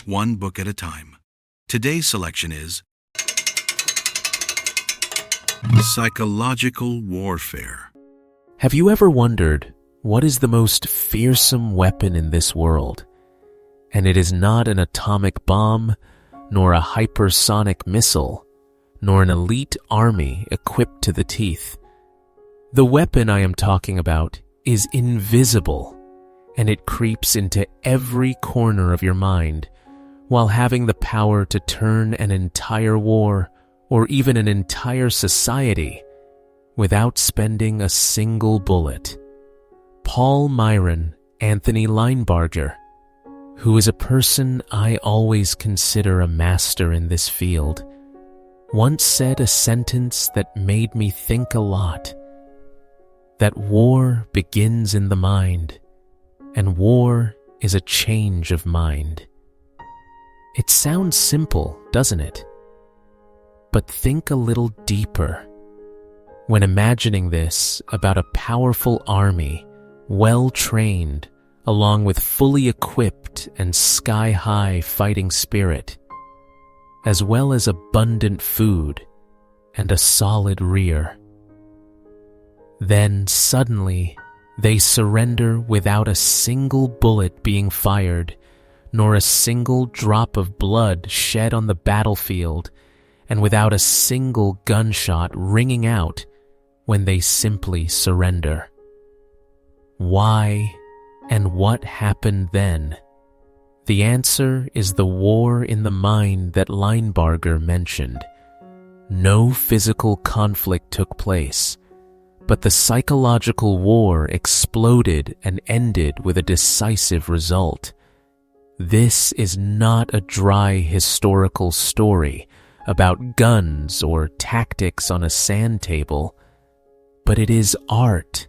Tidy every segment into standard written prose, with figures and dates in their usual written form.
One book at a time. Today's selection is Psychological Warfare. Have you ever wondered what is the most fearsome weapon in this world? And it is not an atomic bomb, nor a hypersonic missile, nor an elite army equipped to the teeth. The weapon I am talking about is invisible, and it creeps into every corner of your mind, while having the power to turn an entire war or even an entire society without spending a single bullet. Paul Myron Anthony Linebarger, who is a person I always consider a master in this field, once said a sentence that made me think a lot. That war begins in the mind, and war is a change of mind. It sounds simple, doesn't it? But think a little deeper. When imagining this about a powerful army, well-trained, along with fully equipped and sky-high fighting spirit, as well as abundant food and a solid rear. Then suddenly they surrender without a single bullet being fired, nor a single drop of blood shed on the battlefield, and without a single gunshot ringing out when they simply surrender. Why and what happened then? The answer is the war in the mind that Linebarger mentioned. No physical conflict took place, but the psychological war exploded and ended with a decisive result. This is not a dry historical story about guns or tactics on a sand table, but it is art,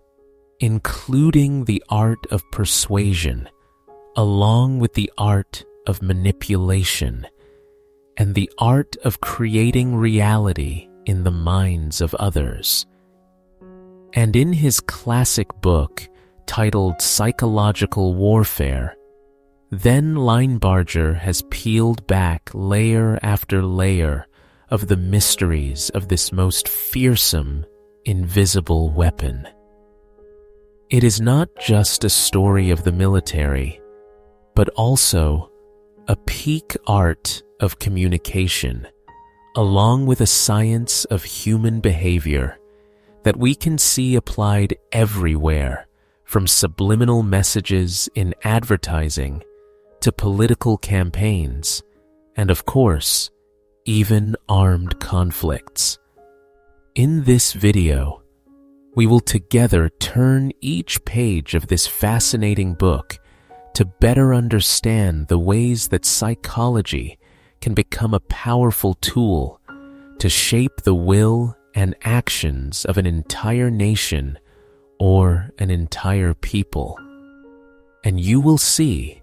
including the art of persuasion, along with the art of manipulation, and the art of creating reality in the minds of others. And in his classic book titled Psychological Warfare, then Linebarger has peeled back layer after layer of the mysteries of this most fearsome, invisible weapon. It is not just a story of the military, but also a peak art of communication, along with a science of human behavior that we can see applied everywhere, from subliminal messages in advertising to political campaigns, and of course, even armed conflicts. In this video, we will together turn each page of this fascinating book to better understand the ways that psychology can become a powerful tool to shape the will and actions of an entire nation or an entire people. And you will see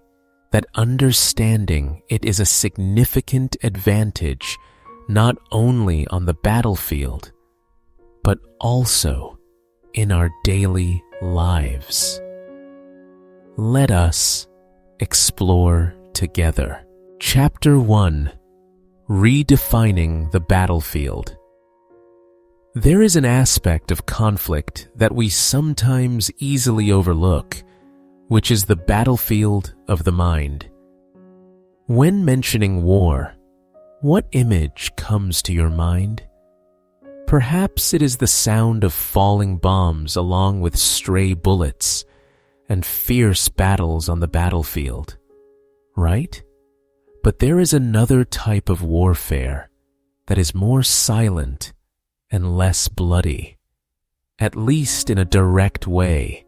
that understanding it is a significant advantage not only on the battlefield, but also in our daily lives. Let us explore together. Chapter 1: Redefining the Battlefield. There is an aspect of conflict that we sometimes easily overlook, which is the battlefield of the mind. When mentioning war, what image comes to your mind? Perhaps it is the sound of falling bombs along with stray bullets and fierce battles on the battlefield, right? But there is another type of warfare that is more silent and less bloody, at least in a direct way,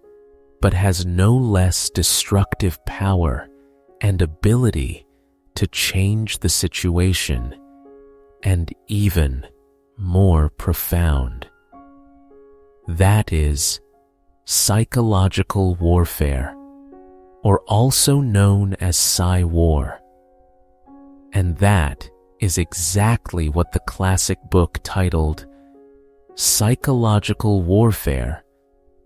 but has no less destructive power and ability to change the situation, and even more profound. That is psychological warfare, or also known as PsyWar. And that is exactly what the classic book titled Psychological Warfare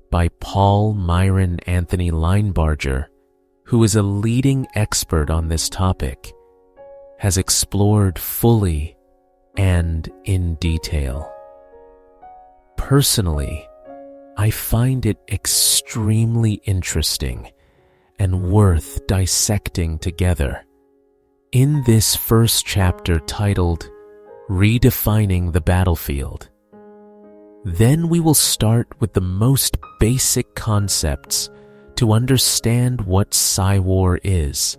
by Paul Myron Anthony Linebarger, who is a leading expert on this topic, has explored fully and in detail. Personally, I find it extremely interesting and worth dissecting together. In this first chapter titled Redefining the Battlefield, then we will start with the most basic concepts to understand what PsyWar is.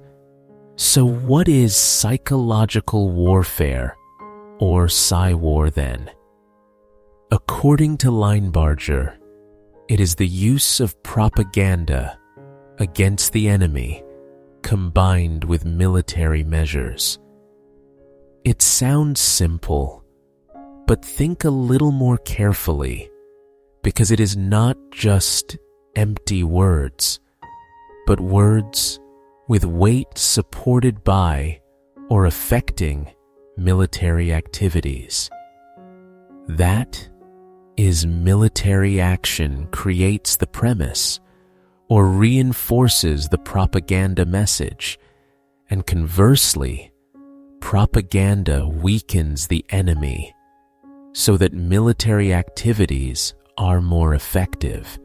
So what is psychological warfare, or PsyWar then? According to Linebarger, it is the use of propaganda against the enemy combined with military measures. It sounds simple, but think a little more carefully, because it is not just empty words, but words with weight supported by or affecting military activities. That is, military action creates the premise or reinforces the propaganda message, and conversely, propaganda weakens the enemy so that military activities are more effective.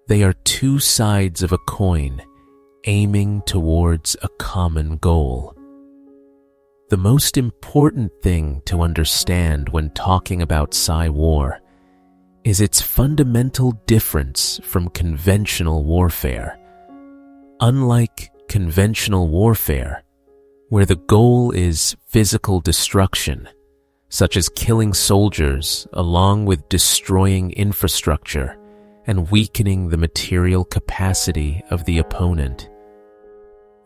They are two sides of a coin aiming towards a common goal. The most important thing to understand when talking about PsyWar is its fundamental difference from conventional warfare. Unlike conventional warfare, where the goal is physical destruction, such as killing soldiers along with destroying infrastructure and weakening the material capacity of the opponent,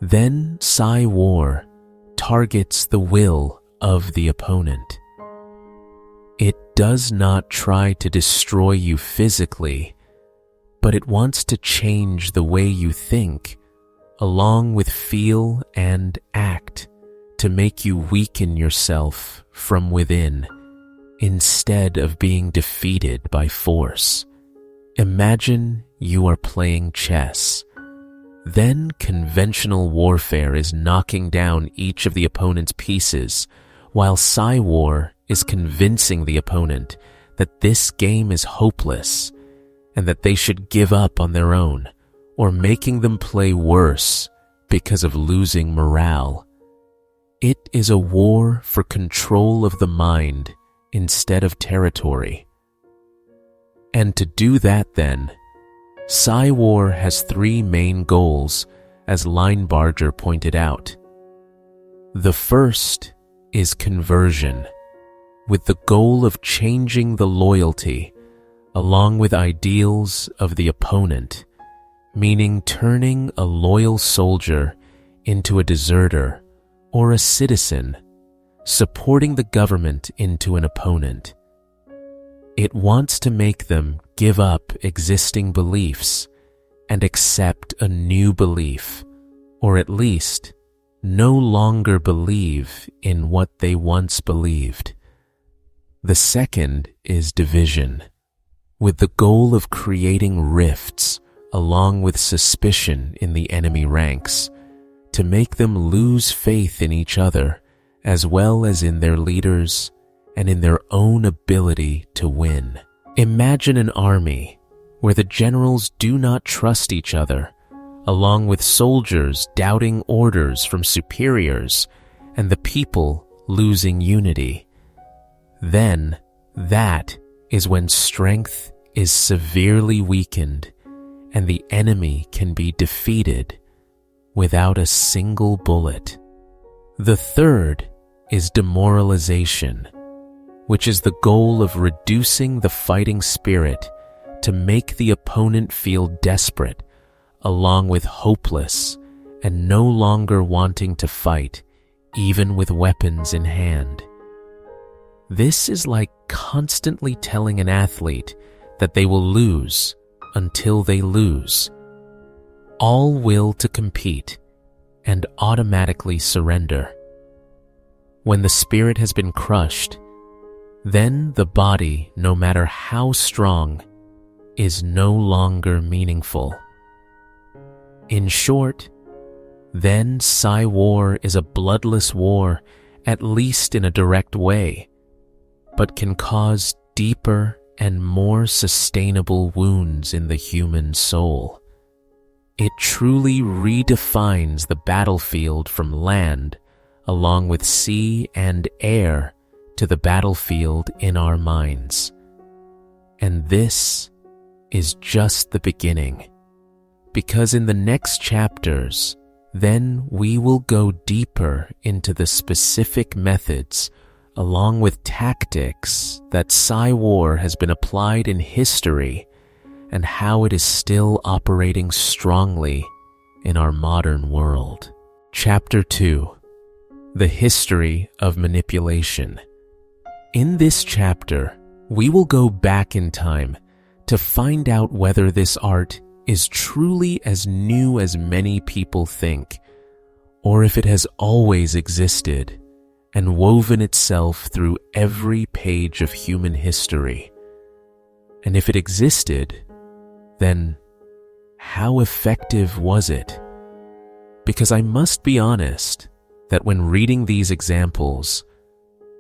then PsyWar targets the will of the opponent. It does not try to destroy you physically, but it wants to change the way you think, along with feel and act, to make you weaken yourself from within, instead of being defeated by force. Imagine you are playing chess. Then conventional warfare is knocking down each of the opponent's pieces, while PsyWar is convincing the opponent that this game is hopeless and that they should give up on their own, or making them play worse because of losing morale. It is a war for control of the mind instead of territory. And to do that then, PsyWar has three main goals, as Linebarger pointed out. The first is conversion, with the goal of changing the loyalty along with ideals of the opponent, meaning turning a loyal soldier into a deserter or a citizen, supporting the government into an opponent. It wants to make them give up existing beliefs and accept a new belief, or at least no longer believe in what they once believed. The second is division, with the goal of creating rifts along with suspicion in the enemy ranks, to make them lose faith in each other as well as in their leaders and in their own ability to win. Imagine an army where the generals do not trust each other, along with soldiers doubting orders from superiors and the people losing unity. Then, that is when strength is severely weakened and the enemy can be defeated without a single bullet. The third is demoralization, which is the goal of reducing the fighting spirit to make the opponent feel desperate, along with hopeless and no longer wanting to fight, even with weapons in hand. This is like constantly telling an athlete that they will lose until they lose. All will to compete and automatically surrender. When the spirit has been crushed, then the body, no matter how strong, is no longer meaningful. In short, then PsyWar is a bloodless war, at least in a direct way, but can cause deeper and more sustainable wounds in the human soul. It truly redefines the battlefield from land, along with sea and air, to the battlefield in our minds. And this is just the beginning, because in the next chapters, then we will go deeper into the specific methods along with tactics that PsyWar has been applied in history and how it is still operating strongly in our modern world. Chapter 2: The History of Manipulation. In this chapter, we will go back in time to find out whether this art is truly as new as many people think, or if it has always existed and woven itself through every page of human history. And if it existed, then how effective was it? Because I must be honest that when reading these examples,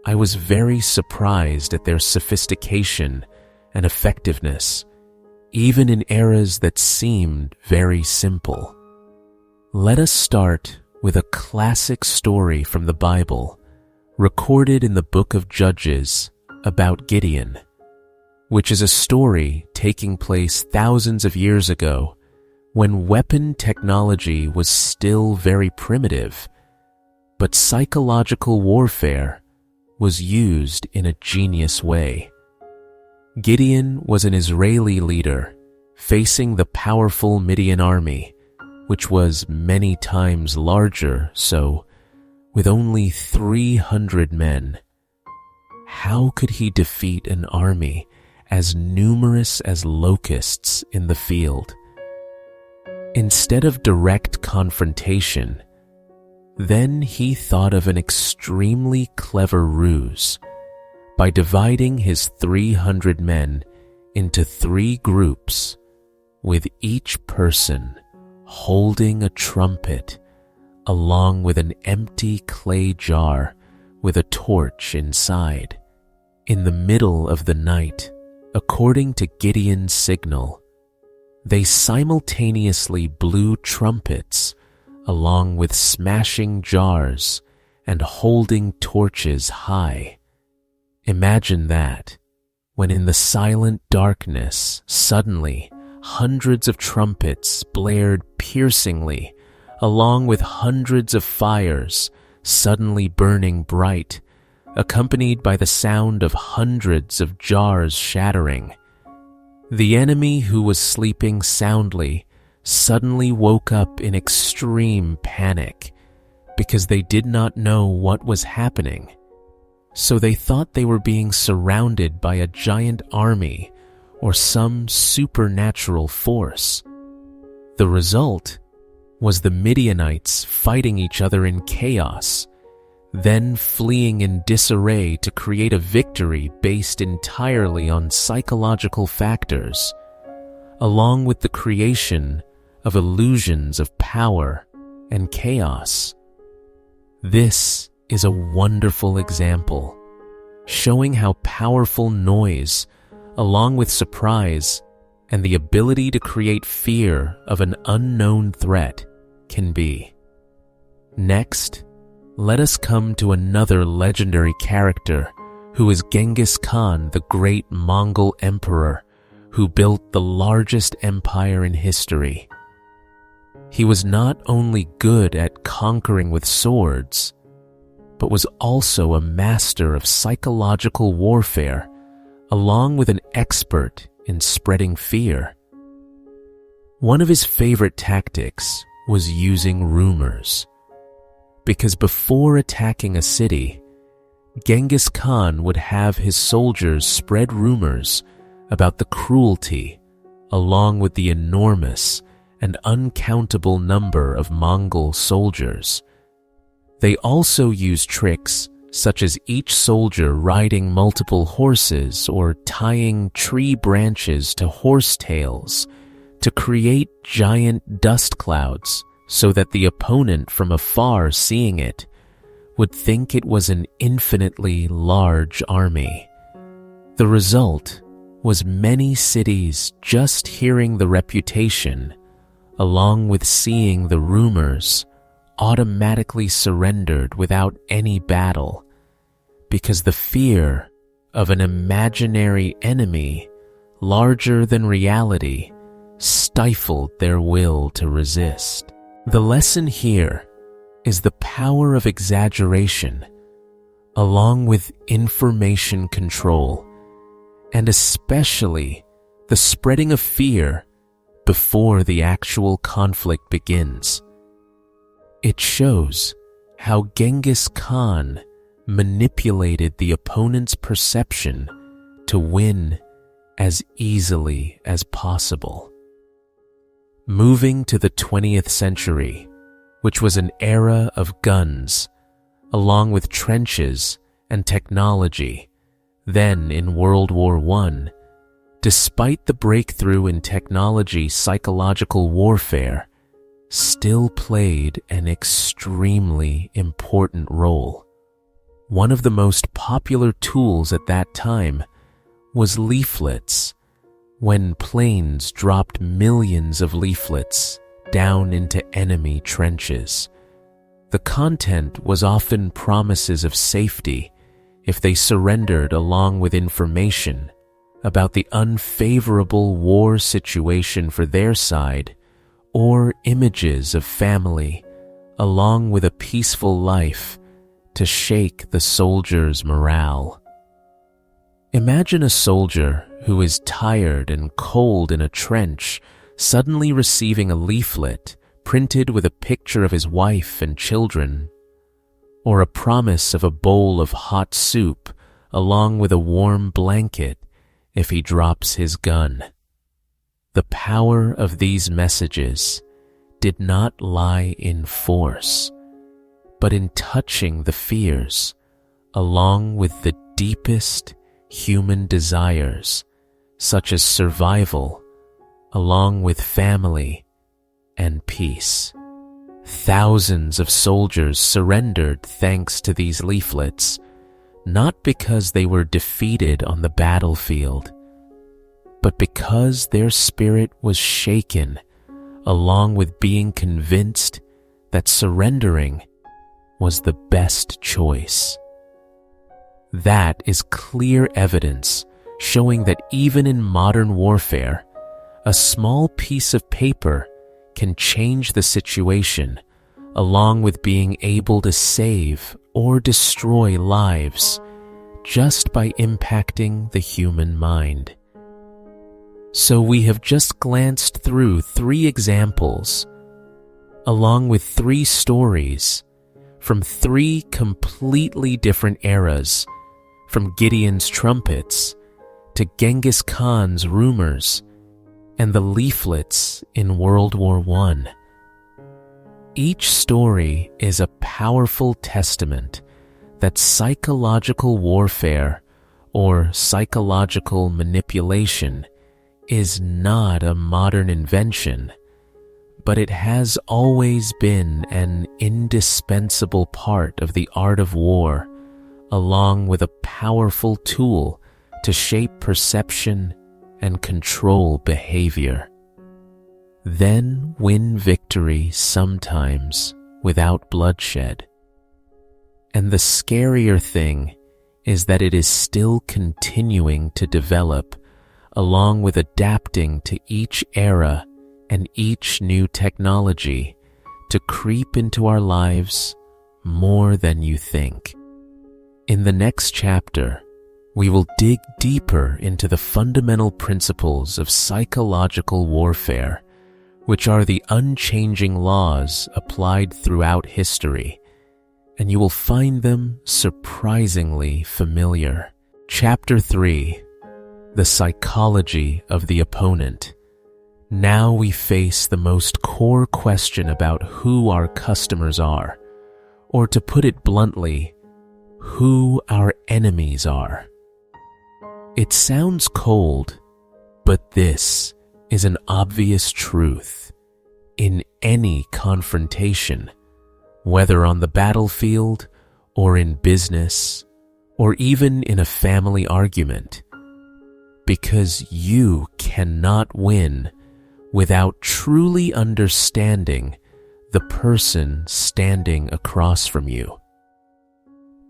I was very surprised at their sophistication and effectiveness, even in eras that seemed very simple. Let us start with a classic story from the Bible, recorded in the book of Judges about Gideon, which is a story taking place thousands of years ago when weapon technology was still very primitive, but psychological warfare was used in a genius way. Gideon was an Israeli leader facing the powerful Midian army, which was many times larger, so with only 300 men. How could he defeat an army as numerous as locusts in the field? Instead of direct confrontation, then he thought of an extremely clever ruse by dividing his 300 men into 3 groups, with each person holding a trumpet along with an empty clay jar with a torch inside. In the middle of the night, according to Gideon's signal, they simultaneously blew trumpets along with smashing jars and holding torches high. Imagine that, when in the silent darkness, suddenly hundreds of trumpets blared piercingly, along with hundreds of fires suddenly burning bright, accompanied by the sound of hundreds of jars shattering. The enemy, who was sleeping soundly, suddenly woke up in extreme panic because they did not know what was happening. So they thought they were being surrounded by a giant army or some supernatural force. The result was the Midianites fighting each other in chaos, then fleeing in disarray to create a victory based entirely on psychological factors, along with the creation of illusions of power and chaos. This is a wonderful example, showing how powerful noise, along with surprise and the ability to create fear of an unknown threat, can be. Next, let us come to another legendary character who is Genghis Khan, the great Mongol emperor who built the largest empire in history. He was not only good at conquering with swords, but was also a master of psychological warfare, along with an expert in spreading fear. One of his favorite tactics was using rumors, because before attacking a city, Genghis Khan would have his soldiers spread rumors about the cruelty, along with the enormous and uncountable number of Mongol soldiers. They also used tricks such as each soldier riding multiple horses or tying tree branches to horse tails to create giant dust clouds so that the opponent from afar seeing it would think it was an infinitely large army. The result was many cities just hearing the reputation, along with seeing the rumors, automatically surrendered without any battle, because the fear of an imaginary enemy larger than reality stifled their will to resist. The lesson here is the power of exaggeration, along with information control, and especially the spreading of fear before the actual conflict begins. It shows how Genghis Khan manipulated the opponent's perception to win as easily as possible. Moving to the 20th century, which was an era of guns, along with trenches and technology, then in World War I, despite the breakthrough in technology, psychological warfare still played an extremely important role. One of the most popular tools at that time was leaflets, when planes dropped millions of leaflets down into enemy trenches. The content was often promises of safety if they surrendered, along with information about the unfavorable war situation for their side, or images of family, along with a peaceful life to shake the soldier's morale. Imagine a soldier who is tired and cold in a trench suddenly receiving a leaflet printed with a picture of his wife and children, or a promise of a bowl of hot soup along with a warm blanket if he drops his gun. The power of these messages did not lie in force, but in touching the fears along with the deepest human desires, such as survival, along with family and peace. Thousands of soldiers surrendered thanks to these leaflets, not because they were defeated on the battlefield, but because their spirit was shaken, along with being convinced that surrendering was the best choice. That is clear evidence showing that even in modern warfare, a small piece of paper can change the situation, along with being able to save or destroy lives just by impacting the human mind. So we have just glanced through 3 examples, along with 3 stories from 3 completely different eras, from Gideon's trumpets to Genghis Khan's rumors and the leaflets in World War I. Each story is a powerful testament that psychological warfare or psychological manipulation is not a modern invention, but it has always been an indispensable part of the art of war, along with a powerful tool to shape perception and control behavior. Then win victory sometimes without bloodshed. And the scarier thing is that it is still continuing to develop, along with adapting to each era and each new technology to creep into our lives more than you think. In the next chapter, we will dig deeper into the fundamental principles of psychological warfare, which are the unchanging laws applied throughout history, and you will find them surprisingly familiar. Chapter 3: The Psychology of the Opponent. Now we face the most core question about who our customers are, or to put it bluntly, who our enemies are. It sounds cold, but this is an obvious truth in any confrontation, whether on the battlefield or in business or even in a family argument, because you cannot win without truly understanding the person standing across from you.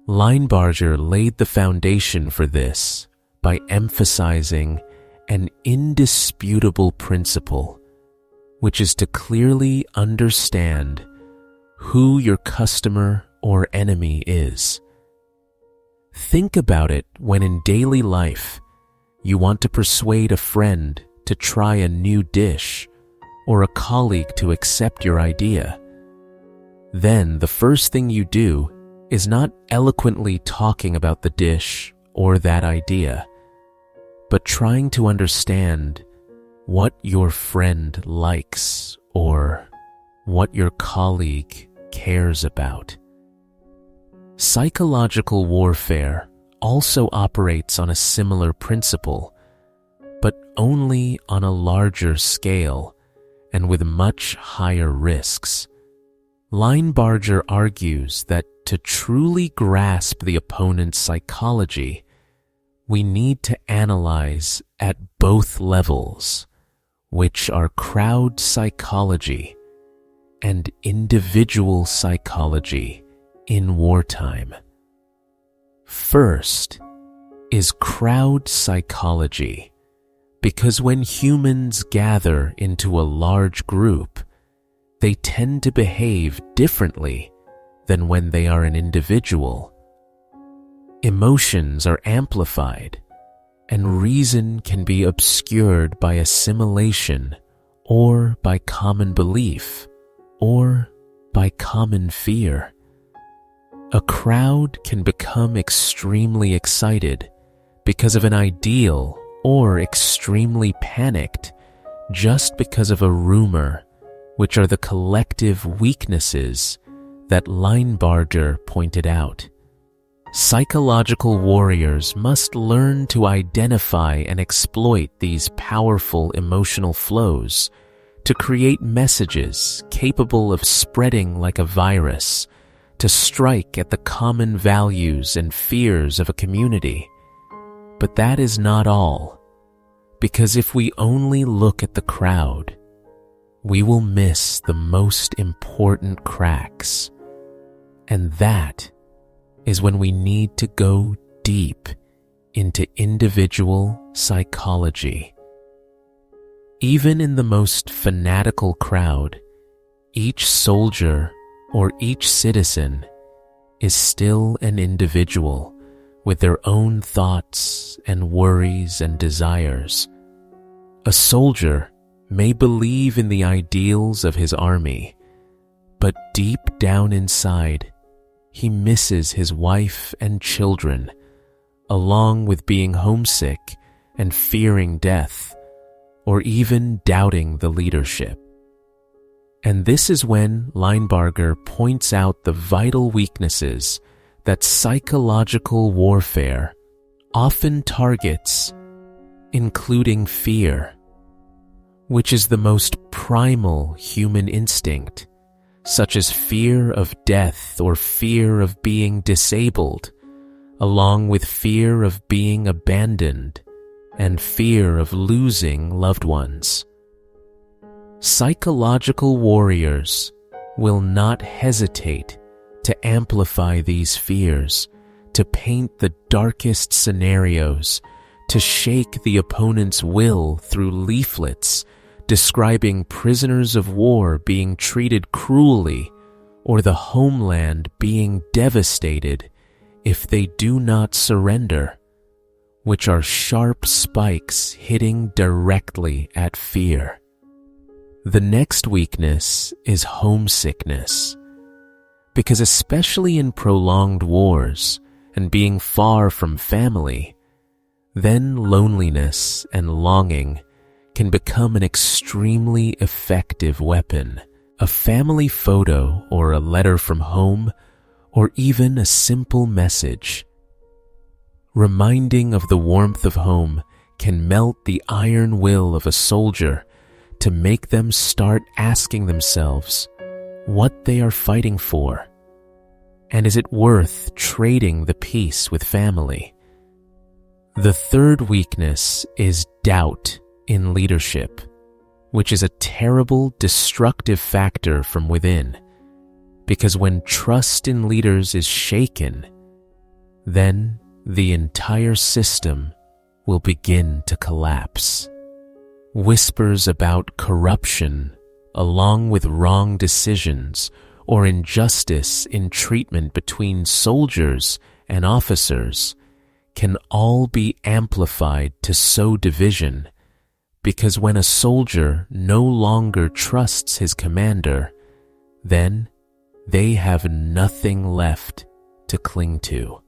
Linebarger laid the foundation for this by emphasizing an indisputable principle, which is to clearly understand who your customer or enemy is. Think about it when in daily life you want to persuade a friend to try a new dish or a colleague to accept your idea. Then the first thing you do is not eloquently talking about the dish or that idea, but trying to understand what your friend likes or what your colleague cares about. Psychological warfare also operates on a similar principle, but only on a larger scale and with much higher risks. Linebarger argues that to truly grasp the opponent's psychology, we need to analyze at both levels, which are crowd psychology and individual psychology in wartime. First is crowd psychology, because when humans gather into a large group, they tend to behave differently than when they are an individual. Emotions are amplified, and reason can be obscured by assimilation or by common belief or by common fear. A crowd can become extremely excited because of an ideal or extremely panicked just because of a rumor, which are the collective weaknesses that Linebarger pointed out. Psychological warriors must learn to identify and exploit these powerful emotional flows to create messages capable of spreading like a virus, to strike at the common values and fears of a community. But that is not all, because if we only look at the crowd, we will miss the most important cracks, and that is when we need to go deep into individual psychology. Even in the most fanatical crowd, each soldier or each citizen is still an individual with their own thoughts and worries and desires. A soldier may believe in the ideals of his army, but deep down inside, he misses his wife and children, along with being homesick and fearing death, or even doubting the leadership. And this is when Linebarger points out the vital weaknesses that psychological warfare often targets, including fear, which is the most primal human instinct, such as fear of death or fear of being disabled, along with fear of being abandoned and fear of losing loved ones. Psychological warriors will not hesitate to amplify these fears, to paint the darkest scenarios, to shake the opponent's will through leaflets describing prisoners of war being treated cruelly or the homeland being devastated if they do not surrender, which are sharp spikes hitting directly at fear. The next weakness is homesickness, because especially in prolonged wars and being far from family, then loneliness and longing can become an extremely effective weapon. A family photo or a letter from home, or even a simple message reminding of the warmth of home can melt the iron will of a soldier to make them start asking themselves what they are fighting for, and is it worth trading the peace with family? The third weakness is doubt in leadership, which is a terrible destructive factor from within, because when trust in leaders is shaken, then the entire system will begin to collapse. Whispers about corruption, along with wrong decisions or injustice in treatment between soldiers and officers, can all be amplified to sow division, because when a soldier no longer trusts his commander, then they have nothing left to cling to.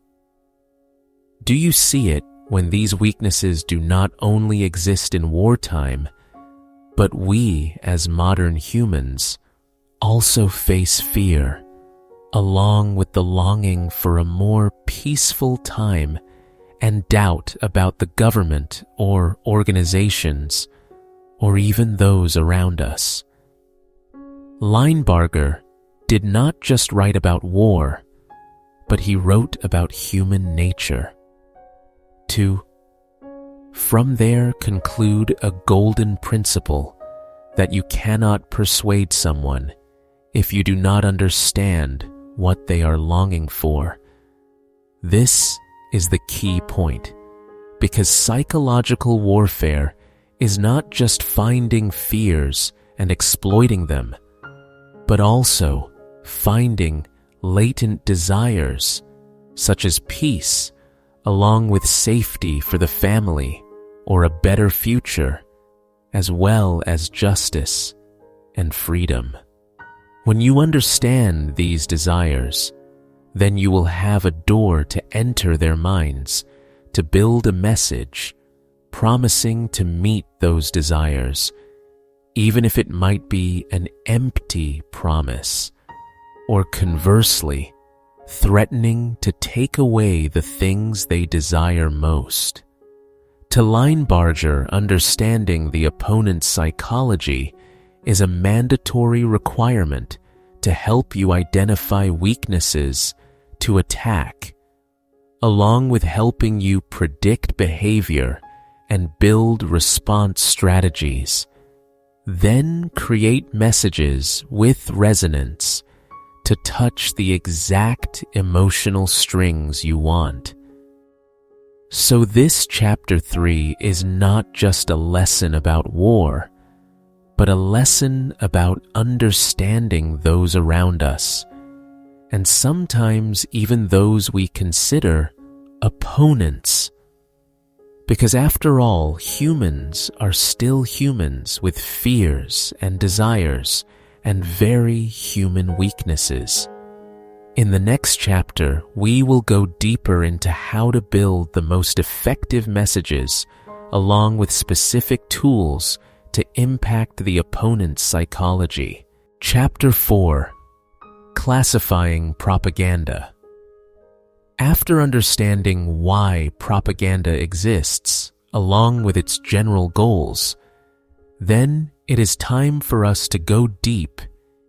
Do you see it when these weaknesses do not only exist in wartime, but we as modern humans also face fear, along with the longing for a more peaceful time and doubt about the government or organizations, or even those around us? Linebarger did not just write about war, but he wrote about human nature. To, from there, conclude a golden principle that you cannot persuade someone if you do not understand what they are longing for. This is the key point, because psychological warfare is not just finding fears and exploiting them, but also finding latent desires such as peace, along with safety for the family or a better future, as well as justice and freedom. When you understand these desires, then you will have a door to enter their minds, to build a message promising to meet those desires, even if it might be an empty promise, or conversely, threatening to take away the things they desire most. To Linebarger, understanding the opponent's psychology is a mandatory requirement to help you identify weaknesses to attack, along with helping you predict behavior and build response strategies. Then create messages with resonance to touch the exact emotional strings you want. So this chapter 3 is not just a lesson about war, but a lesson about understanding those around us, and sometimes even those we consider opponents. Because after all, humans are still humans with fears and desires and very human weaknesses. In the next chapter, we will go deeper into how to build the most effective messages along with specific tools to impact the opponent's psychology. Chapter 4: Classifying Propaganda. After understanding why propaganda exists, along with its general goals, then it is time for us to go deep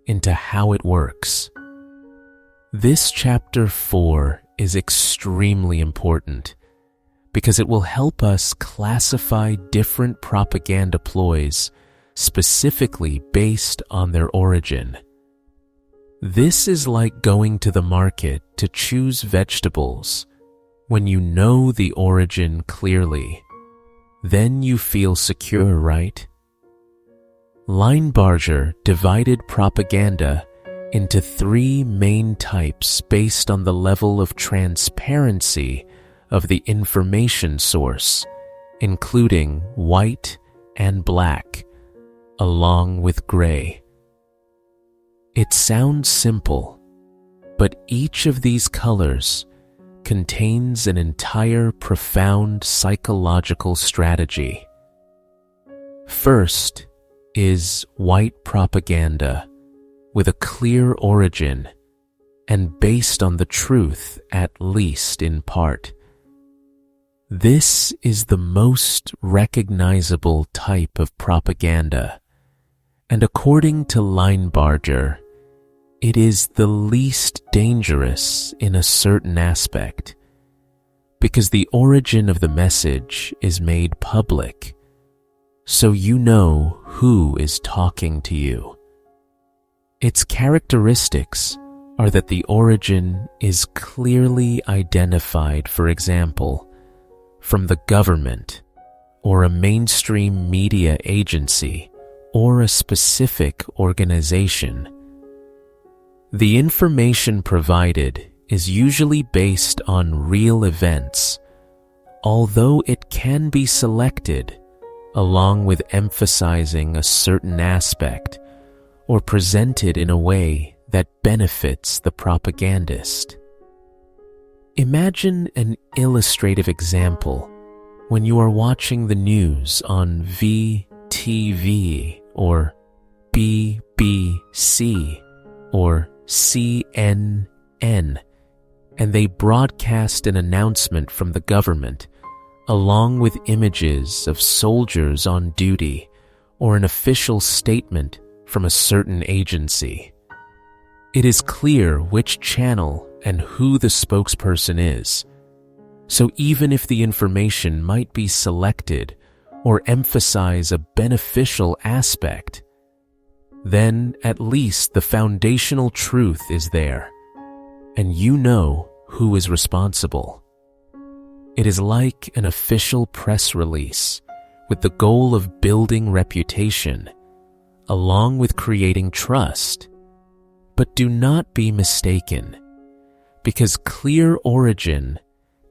into how it works. This chapter 4 is extremely important because it will help us classify different propaganda ploys specifically based on their origin. This is like going to the market to choose vegetables. When you know the origin clearly, then you feel secure, right? Linebarger divided propaganda into 3 main types based on the level of transparency of the information source, including white and black, along with gray. It sounds simple, but each of these colors contains an entire profound psychological strategy. First is white propaganda, with a clear origin and based on the truth, at least in part. This is the most recognizable type of propaganda and according to Linebarger, it is the least dangerous in a certain aspect, because the origin of the message is made public, so you know who is talking to you. Its characteristics are that the origin is clearly identified, for example, from the government or a mainstream media agency or a specific organization. The information provided is usually based on real events, although it can be selected along with emphasizing a certain aspect or presented in a way that benefits the propagandist. Imagine an illustrative example when you are watching the news on VTV or BBC or CNN, and they broadcast an announcement from the government along with images of soldiers on duty or an official statement from a certain agency. It is clear which channel and who the spokesperson is, so even if the information might be selected or emphasize a beneficial aspect, then at least the foundational truth is there, and you know who is responsible. It is like an official press release with the goal of building reputation, along with creating trust. But do not be mistaken, because clear origin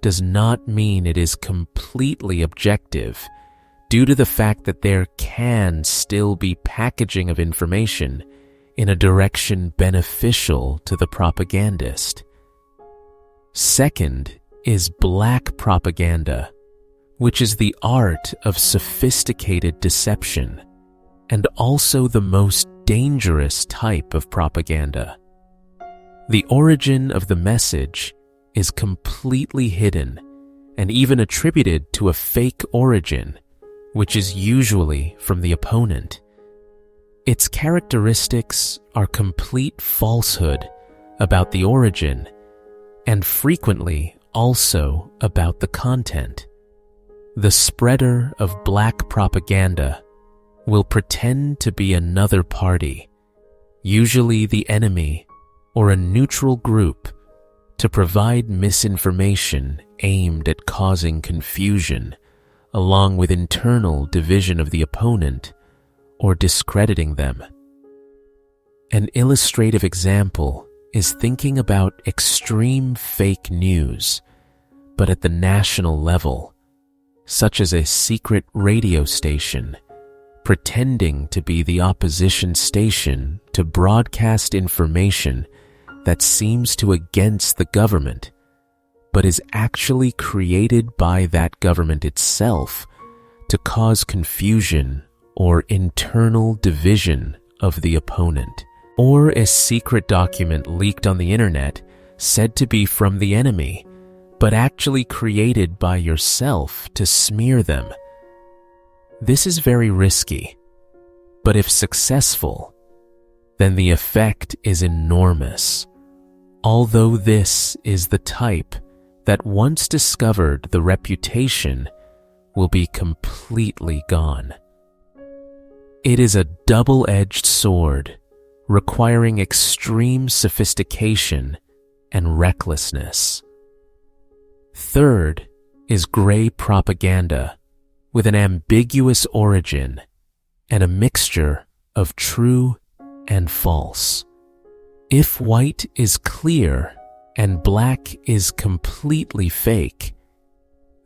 does not mean it is completely objective, due to the fact that there can still be packaging of information in a direction beneficial to the propagandist. Second is black propaganda, which is the art of sophisticated deception, and also the most dangerous type of propaganda. The origin of the message is completely hidden and even attributed to a fake origin, which is usually from the opponent. Its characteristics are complete falsehood about the origin and frequently also about the content. The spreader of black propaganda will pretend to be another party, usually the enemy or a neutral group, to provide misinformation aimed at causing confusion, along with internal division of the opponent or discrediting them. An illustrative example is thinking about extreme fake news, but at the national level, such as a secret radio station pretending to be the opposition station to broadcast information that seems to against the government, but is actually created by that government itself to cause confusion or internal division of the opponent, or a secret document leaked on the internet said to be from the enemy, but actually created by yourself to smear them. This is very risky, but if successful, then the effect is enormous. Although this is the type that once discovered, the reputation will be completely gone. It is a double-edged sword, requiring extreme sophistication and recklessness. Third is gray propaganda, with an ambiguous origin and a mixture of true and false. If white is clear and black is completely fake,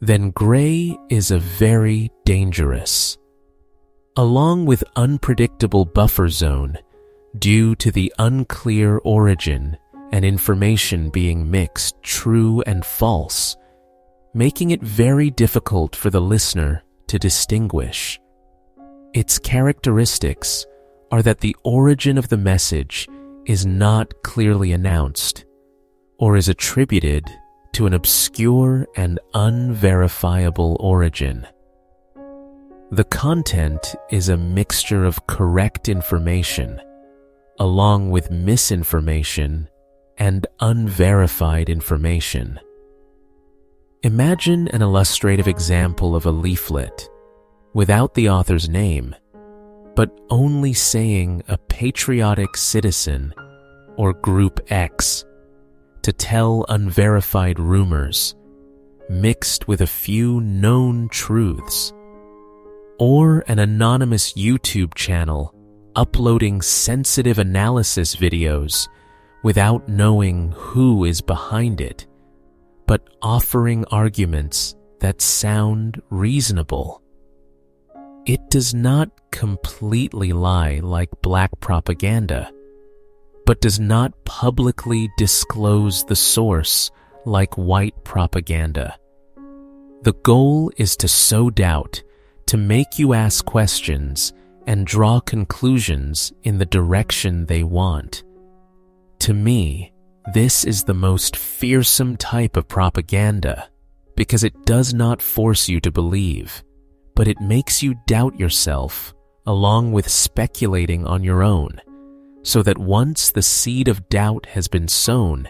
then gray is a very dangerous. Along with unpredictable buffer zone due to the unclear origin and information being mixed true and false, making it very difficult for the listener to distinguish. Its characteristics are that the origin of the message is not clearly announced or is attributed to an obscure and unverifiable origin. The content is a mixture of correct information, along with misinformation and unverified information. Imagine an illustrative example of a leaflet without the author's name, but only saying a patriotic citizen or Group X to tell unverified rumors mixed with a few known truths, or an anonymous YouTube channel uploading sensitive analysis videos without knowing who is behind it, but offering arguments that sound reasonable. It does not completely lie like black propaganda, but does not publicly disclose the source like white propaganda. The goal is to sow doubt, to make you ask questions and draw conclusions in the direction they want. To me, this is the most fearsome type of propaganda because it does not force you to believe, but it makes you doubt yourself along with speculating on your own, so that once the seed of doubt has been sown,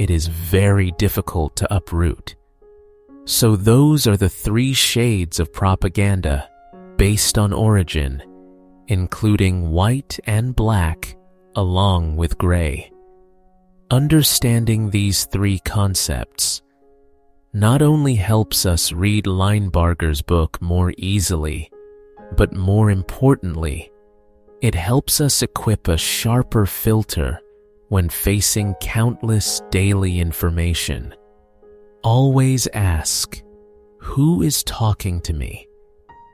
it is very difficult to uproot. So those are the 3 shades of propaganda based on origin, including white and black along with gray. Understanding these 3 concepts not only helps us read Linebarger's book more easily, but more importantly, it helps us equip a sharper filter when facing countless daily information. Always ask, who is talking to me?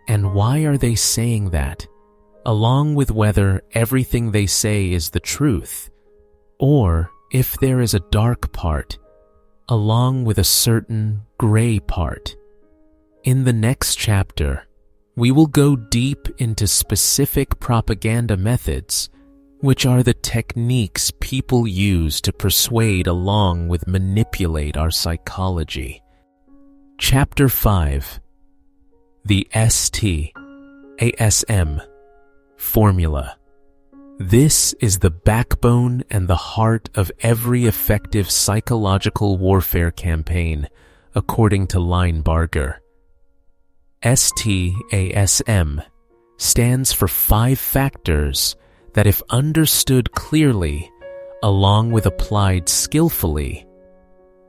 And why are they saying that? Along with whether everything they say is the truth, or if there is a dark part, along with a certain gray part. In the next chapter, we will go deep into specific propaganda methods, which are the techniques people use to persuade along with manipulate our psychology. Chapter 5. The STASM Formula. This is the backbone and the heart of every effective psychological warfare campaign, according to Linebarger. STASM stands for 5 factors that, if understood clearly, along with applied skillfully,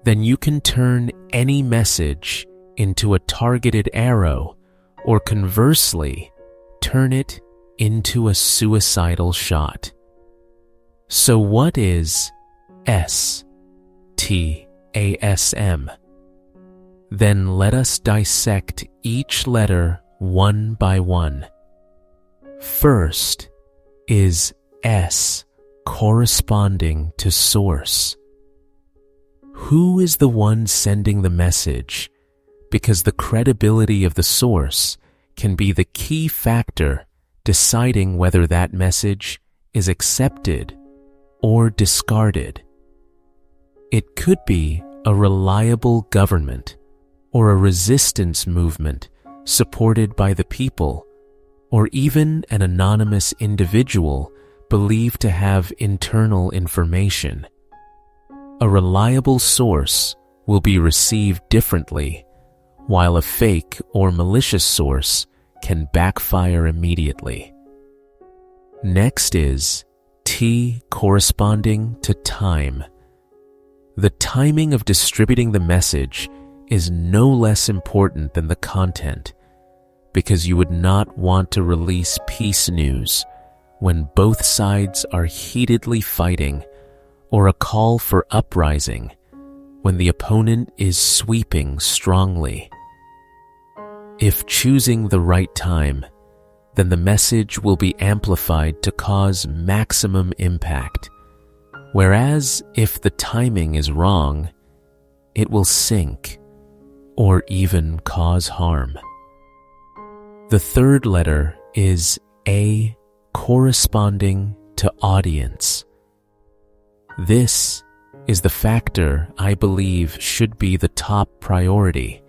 then you can turn any message into a targeted arrow, or conversely, turn it into a suicidal shot. So what is STASM? Then let us dissect each letter one by one. First is S, corresponding to source. Who is the one sending the message? Because the credibility of the source can be the key factor deciding whether that message is accepted or discarded. It could be a reliable government or a resistance movement supported by the people, or even an anonymous individual believed to have internal information. A reliable source will be received differently, while a fake or malicious source can backfire immediately. Next is T, corresponding to time. The timing of distributing the message is no less important than the content, because you would not want to release peace news when both sides are heatedly fighting, or a call for uprising when the opponent is sweeping strongly. If choosing the right time, then the message will be amplified to cause maximum impact, whereas if the timing is wrong, it will sink or even cause harm. The third letter is A, corresponding to audience. This is the factor I believe should be the top priority,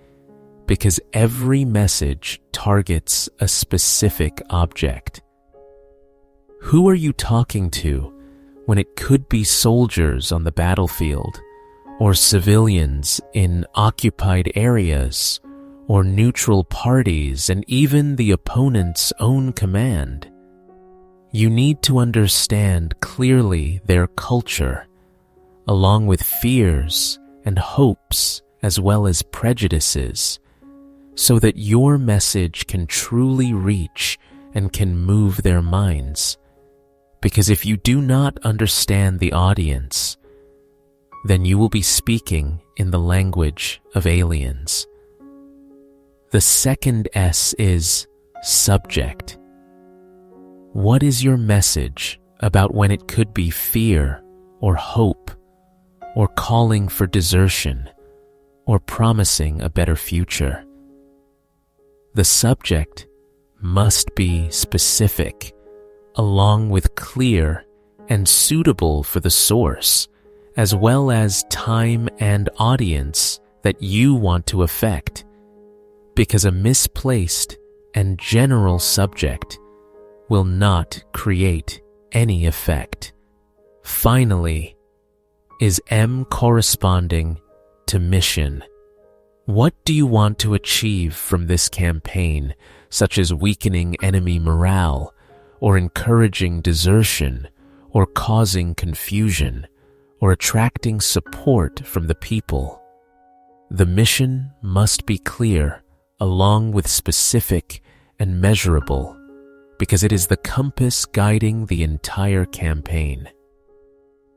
because every message targets a specific object. Who are you talking to when it could be soldiers on the battlefield, or civilians in occupied areas, or neutral parties, and even the opponent's own command? You need to understand clearly their culture, along with fears and hopes as well as prejudices, so that your message can truly reach and can move their minds. Because if you do not understand the audience, then you will be speaking in the language of aliens. The second S is subject. What is your message about when it could be fear or hope, or calling for desertion, or promising a better future? The subject must be specific, along with clear and suitable for the source, as well as time and audience that you want to affect, because a misplaced and general subject will not create any effect. Finally, is M corresponding to mission? What do you want to achieve from this campaign, such as weakening enemy morale, or encouraging desertion, or causing confusion, or attracting support from the people? The mission must be clear, along with specific and measurable, because it is the compass guiding the entire campaign.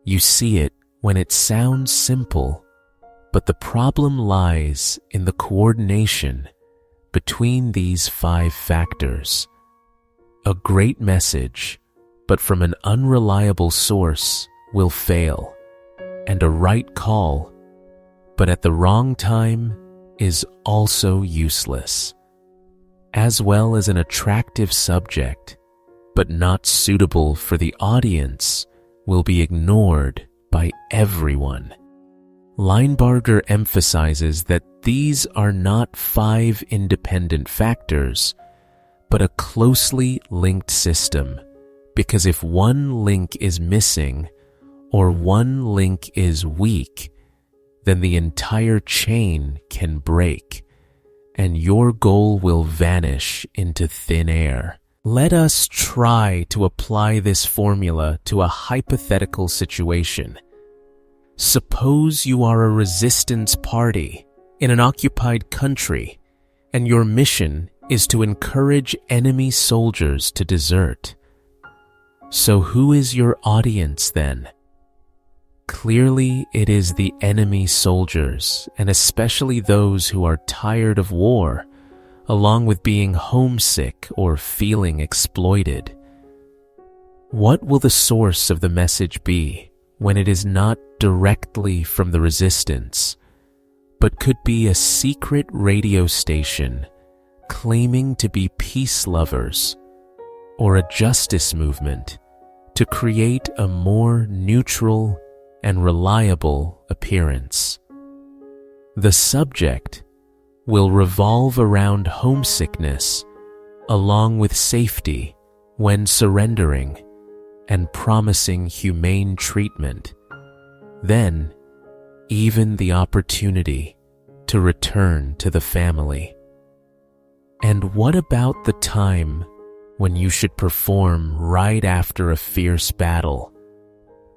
You see it when it sounds simple, but the problem lies in the coordination between these 5 factors. A great message, but from an unreliable source, will fail, and a right call, but at the wrong time, is also useless, as well as an attractive subject, but not suitable for the audience, will be ignored by everyone. Linebarger emphasizes that these are not 5 independent factors, but a closely linked system, because if one link is missing or one link is weak, then the entire chain can break, and your goal will vanish into thin air. Let us try to apply this formula to a hypothetical situation. Suppose you are a resistance party in an occupied country, and your mission is to encourage enemy soldiers to desert. So who is your audience then? Clearly, it is the enemy soldiers, and especially those who are tired of war, along with being homesick or feeling exploited. What will the source of the message be when it is not directly from the resistance, but could be a secret radio station claiming to be peace lovers, or a justice movement to create a more neutral and reliable appearance? The subject will revolve around homesickness, along with safety when surrendering and promising humane treatment, then even the opportunity to return to the family. And what about the time when you should perform right after a fierce battle,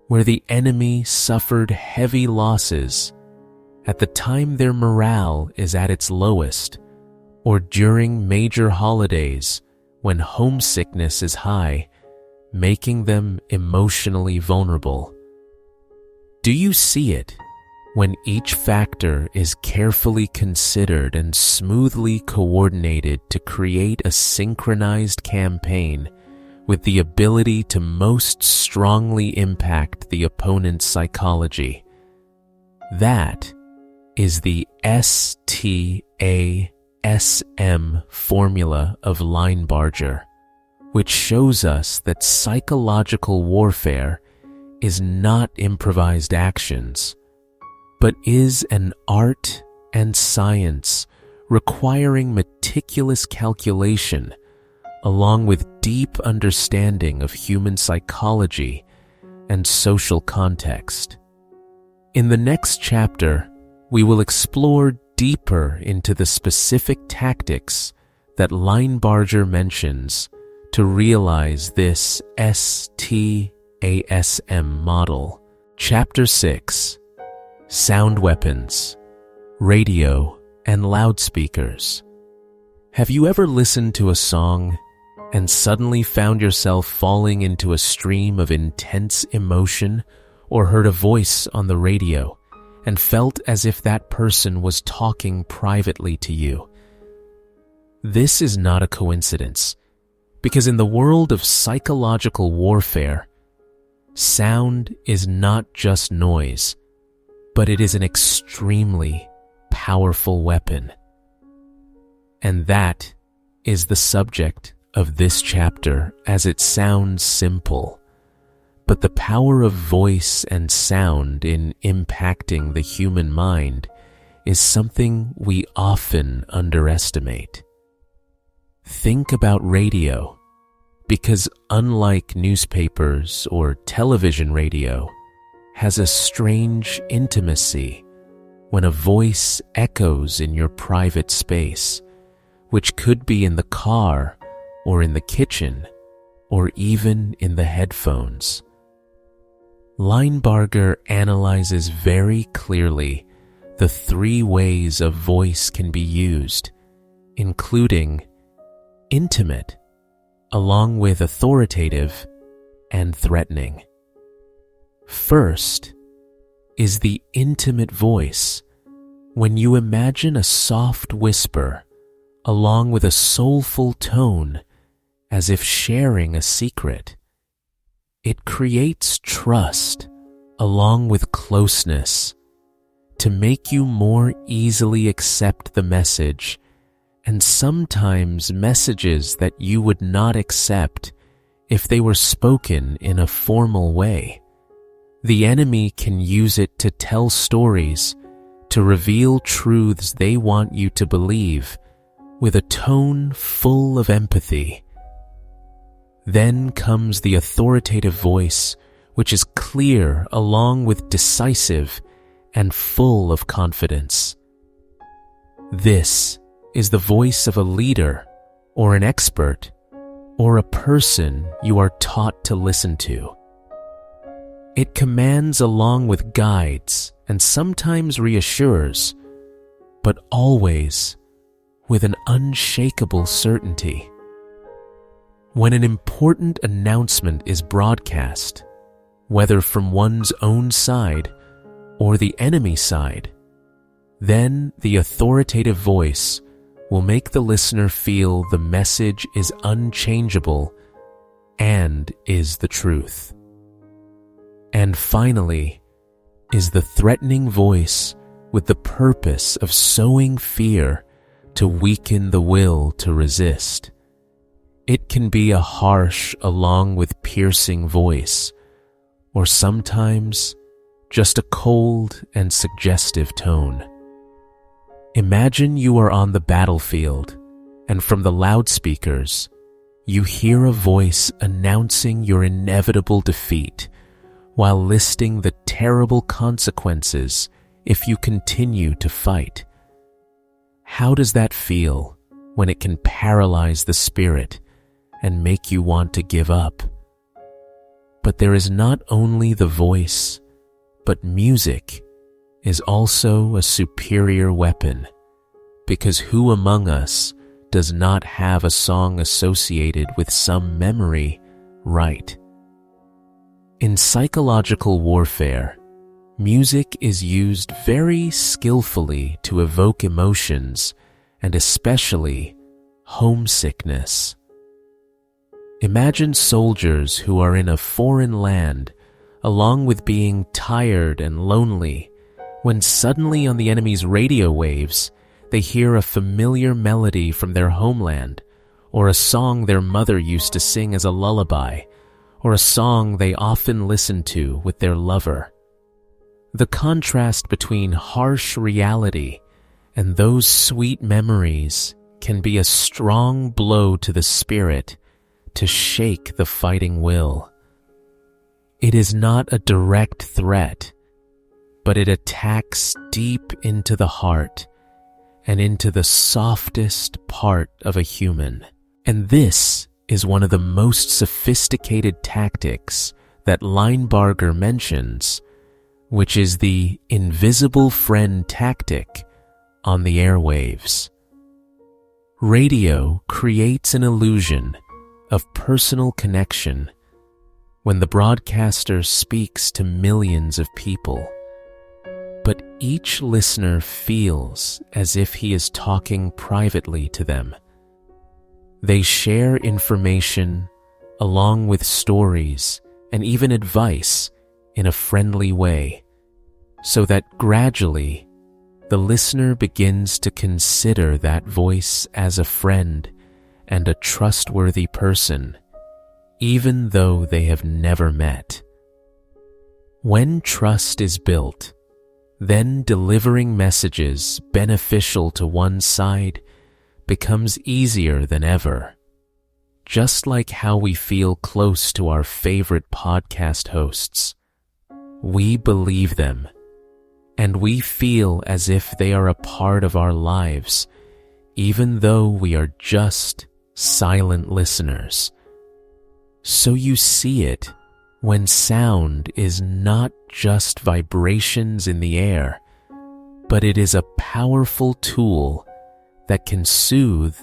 where the enemy suffered heavy losses, at the time their morale is at its lowest, or during major holidays when homesickness is high, making them emotionally vulnerable? Do you see it when each factor is carefully considered and smoothly coordinated to create a synchronized campaign with the ability to most strongly impact the opponent's psychology? That is the STASM formula of Linebarger, which shows us that psychological warfare is not improvised actions, but is an art and science requiring meticulous calculation along with deep understanding of human psychology and social context. In the next chapter, we will explore deeper into the specific tactics that Linebarger mentions to realize this STASM model. Chapter 6: Sound Weapons, Radio, and Loudspeakers. Have you ever listened to a song and suddenly found yourself falling into a stream of intense emotion, or heard a voice on the radio and felt as if that person was talking privately to you? This is not a coincidence, because in the world of psychological warfare, sound is not just noise, but it is an extremely powerful weapon. And that is the subject of this chapter, as it sounds simple. But the power of voice and sound in impacting the human mind is something we often underestimate. Think about radio, because unlike newspapers or television, radio has a strange intimacy when a voice echoes in your private space, which could be in the car or in the kitchen or even in the headphones. Linebarger analyzes very clearly the 3 ways a voice can be used, including intimate, along with authoritative and threatening. First is the intimate voice, when you imagine a soft whisper along with a soulful tone as if sharing a secret. It creates trust along with closeness to make you more easily accept the message, and sometimes messages that you would not accept if they were spoken in a formal way. The enemy can use it to tell stories, to reveal truths they want you to believe, with a tone full of empathy. Then comes the authoritative voice, which is clear along with decisive and full of confidence. This is the voice of a leader or an expert or a person you are taught to listen to. It commands along with guides and sometimes reassures, but always with an unshakable certainty. When an important announcement is broadcast, whether from one's own side or the enemy side, then the authoritative voice will make the listener feel the message is unchangeable and is the truth. And finally is the threatening voice with the purpose of sowing fear to weaken the will to resist. It can be a harsh along with piercing voice, or sometimes just a cold and suggestive tone. Imagine you are on the battlefield, and from the loudspeakers, you hear a voice announcing your inevitable defeat, while listing the terrible consequences if you continue to fight. How does that feel when it can paralyze the spirit and make you want to give up? But there is not only the voice, but music is also a superior weapon, because who among us does not have a song associated with some memory, right? In psychological warfare, music is used very skillfully to evoke emotions, and especially homesickness. Imagine soldiers who are in a foreign land, along with being tired and lonely, when suddenly on the enemy's radio waves, they hear a familiar melody from their homeland, or a song their mother used to sing as a lullaby, or a song they often listen to with their lover. The contrast between harsh reality and those sweet memories can be a strong blow to the spirit to shake the fighting will. It is not a direct threat, but it attacks deep into the heart and into the softest part of a human. And this is one of the most sophisticated tactics that Linebarger mentions, which is the invisible friend tactic on the airwaves. Radio creates an illusion of personal connection when the broadcaster speaks to millions of people, but each listener feels as if he is talking privately to them. They share information along with stories and even advice in a friendly way, so that gradually the listener begins to consider that voice as a friend and a trustworthy person, even though they have never met. When trust is built, then delivering messages beneficial to one side becomes easier than ever. Just like how we feel close to our favorite podcast hosts, we believe them, and we feel as if they are a part of our lives, even though we are just silent listeners. So you see it when sound is not just vibrations in the air, but it is a powerful tool that can soothe,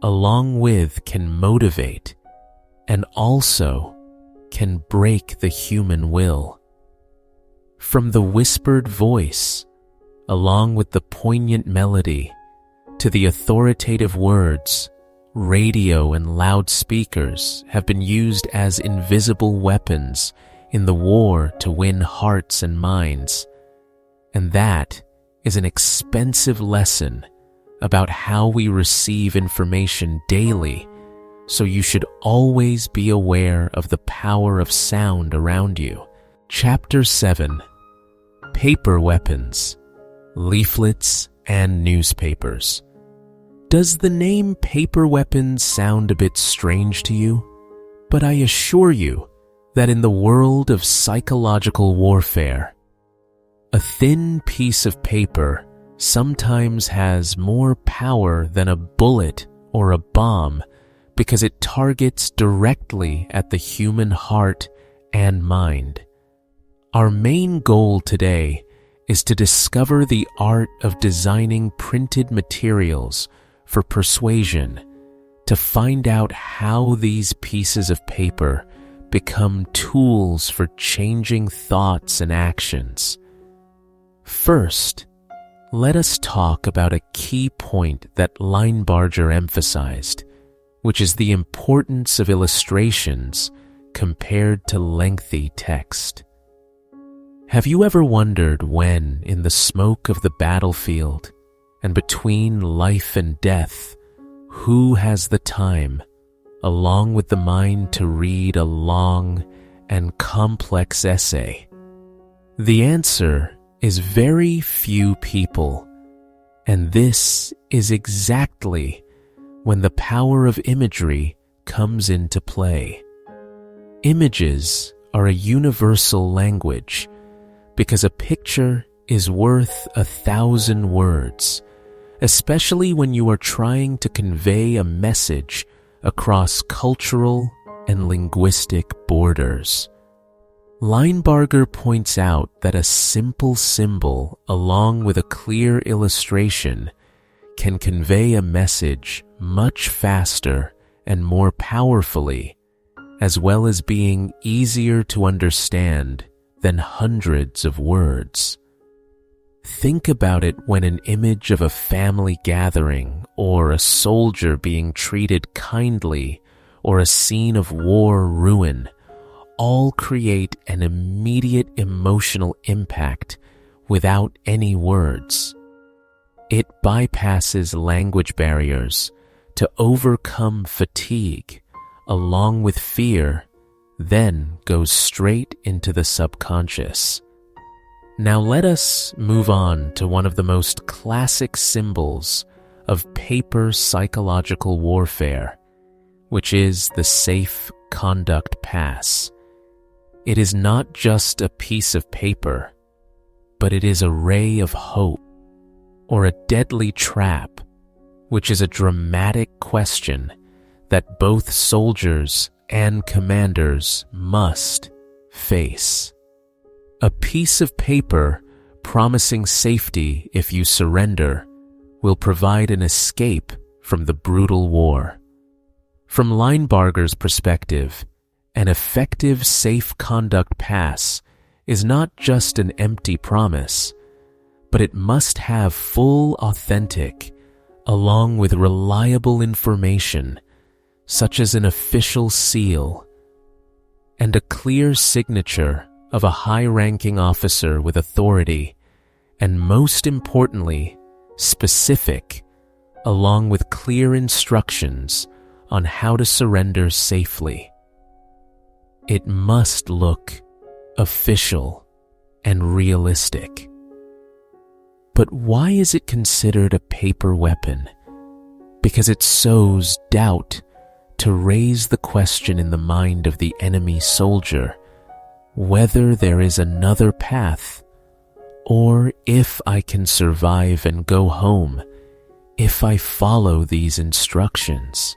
along with can motivate, and also can break the human will. From the whispered voice, along with the poignant melody, to the authoritative words, radio and loudspeakers have been used as invisible weapons in the war to win hearts and minds. And that is an expensive lesson about how we receive information daily, so you should always be aware of the power of sound around you. Chapter 7: Paper Weapons, Leaflets, and Newspapers. Does the name paper weapons sound a bit strange to you? But I assure you that in the world of psychological warfare, a thin piece of paper sometimes has more power than a bullet or a bomb because it targets directly at the human heart and mind. Our main goal today is to discover the art of designing printed materials for persuasion, to find out how these pieces of paper become tools for changing thoughts and actions. First, let us talk about a key point that Linebarger emphasized, which is the importance of illustrations compared to lengthy text. Have you ever wondered when, in the smoke of the battlefield, and between life and death, who has the time, along with the mind, to read a long and complex essay? The answer is very few people, and this is exactly when the power of imagery comes into play. Images are a universal language because a picture is worth 1,000 words, especially when you are trying to convey a message across cultural and linguistic borders. Linebarger points out that a simple symbol along with a clear illustration can convey a message much faster and more powerfully, as well as being easier to understand than hundreds of words. Think about it when an image of a family gathering or a soldier being treated kindly or a scene of war ruin all create an immediate emotional impact without any words. It bypasses language barriers to overcome fatigue along with fear, then goes straight into the subconscious. Now let us move on to one of the most classic symbols of paper psychological warfare, which is the Safe Conduct Pass. It is not just a piece of paper, but it is a ray of hope, or a deadly trap, which is a dramatic question that both soldiers and commanders must face. A piece of paper promising safety if you surrender will provide an escape from the brutal war. From Linebarger's perspective, an effective safe conduct pass is not just an empty promise, but it must have full authentic, along with reliable information, such as an official seal, and a clear signature of a high-ranking officer with authority, and most importantly, specific, along with clear instructions on how to surrender safely. It must look official and realistic. But why is it considered a paper weapon? Because it sows doubt to raise the question in the mind of the enemy soldier whether there is another path, or if I can survive and go home if I follow these instructions.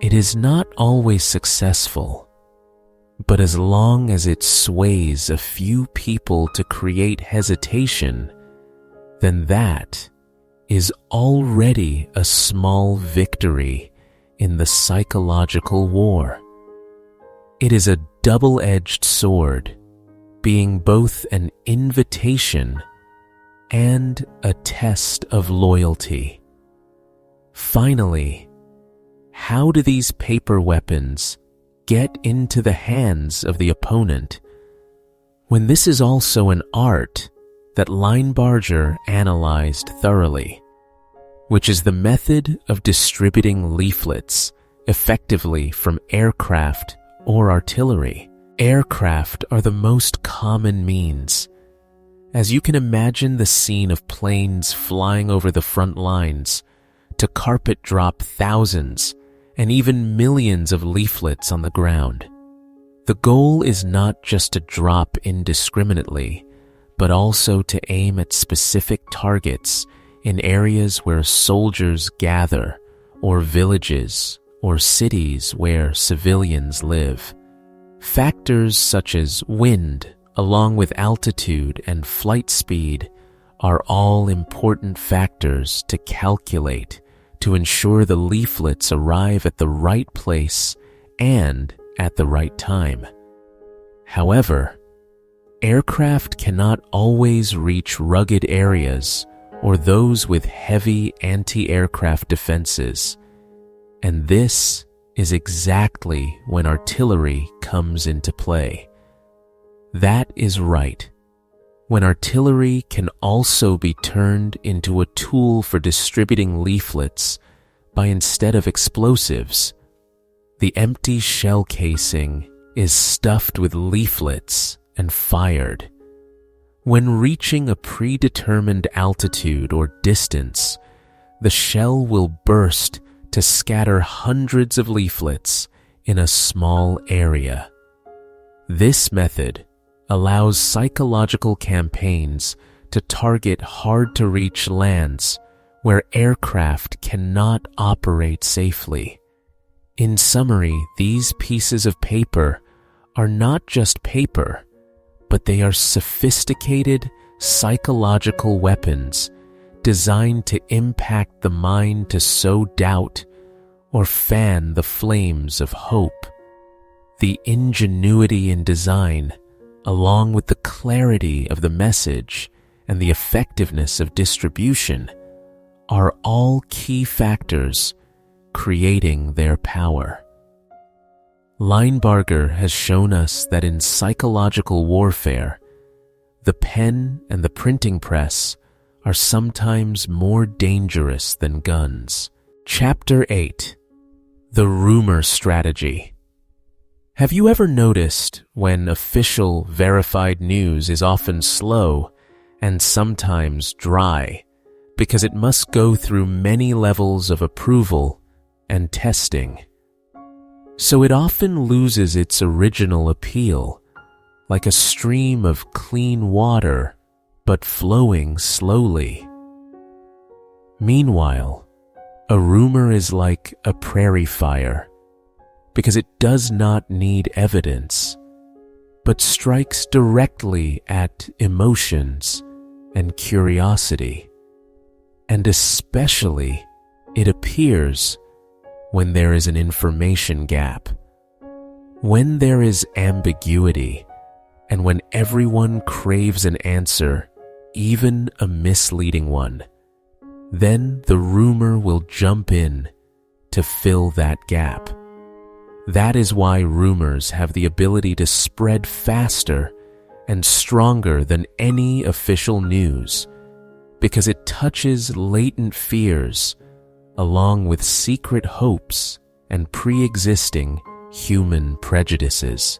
It is not always successful, but as long as it sways a few people to create hesitation, then that is already a small victory in the psychological war. It is a double-edged sword, being both an invitation and a test of loyalty. Finally, how do these paper weapons get into the hands of the opponent when this is also an art that Linebarger analyzed thoroughly, which is the method of distributing leaflets effectively from aircraft or artillery? Aircraft are the most common means. As you can imagine the scene of planes flying over the front lines to carpet drop thousands and even millions of leaflets on the ground. The goal is not just to drop indiscriminately, but also to aim at specific targets in areas where soldiers gather, or villages, or cities where civilians live. Factors such as wind, along with altitude and flight speed, are all important factors to calculate to ensure the leaflets arrive at the right place and at the right time. However, aircraft cannot always reach rugged areas or those with heavy anti-aircraft defenses, and this is exactly when artillery comes into play. That is right. When artillery can also be turned into a tool for distributing leaflets by instead of explosives, the empty shell casing is stuffed with leaflets and fired. When reaching a predetermined altitude or distance, the shell will burst to scatter hundreds of leaflets in a small area. This method allows psychological campaigns to target hard-to-reach lands where aircraft cannot operate safely. In summary, these pieces of paper are not just paper, but they are sophisticated psychological weapons designed to impact the mind to sow doubt or fan the flames of hope. The ingenuity in design, along with the clarity of the message and the effectiveness of distribution, are all key factors creating their power. Linebarger has shown us that in psychological warfare, the pen and the printing press are sometimes more dangerous than guns. Chapter 8: The Rumor Strategy. Have you ever noticed when official, verified news is often slow and sometimes dry because it must go through many levels of approval and testing? So it often loses its original appeal, like a stream of clean water, but flowing slowly. Meanwhile, a rumor is like a prairie fire, because it does not need evidence, but strikes directly at emotions and curiosity, and especially it appears when there is an information gap, when there is ambiguity, and when everyone craves an answer, even a misleading one. Then the rumor will jump in to fill that gap. That is why rumors have the ability to spread faster and stronger than any official news, because it touches latent fears along with secret hopes and pre-existing human prejudices.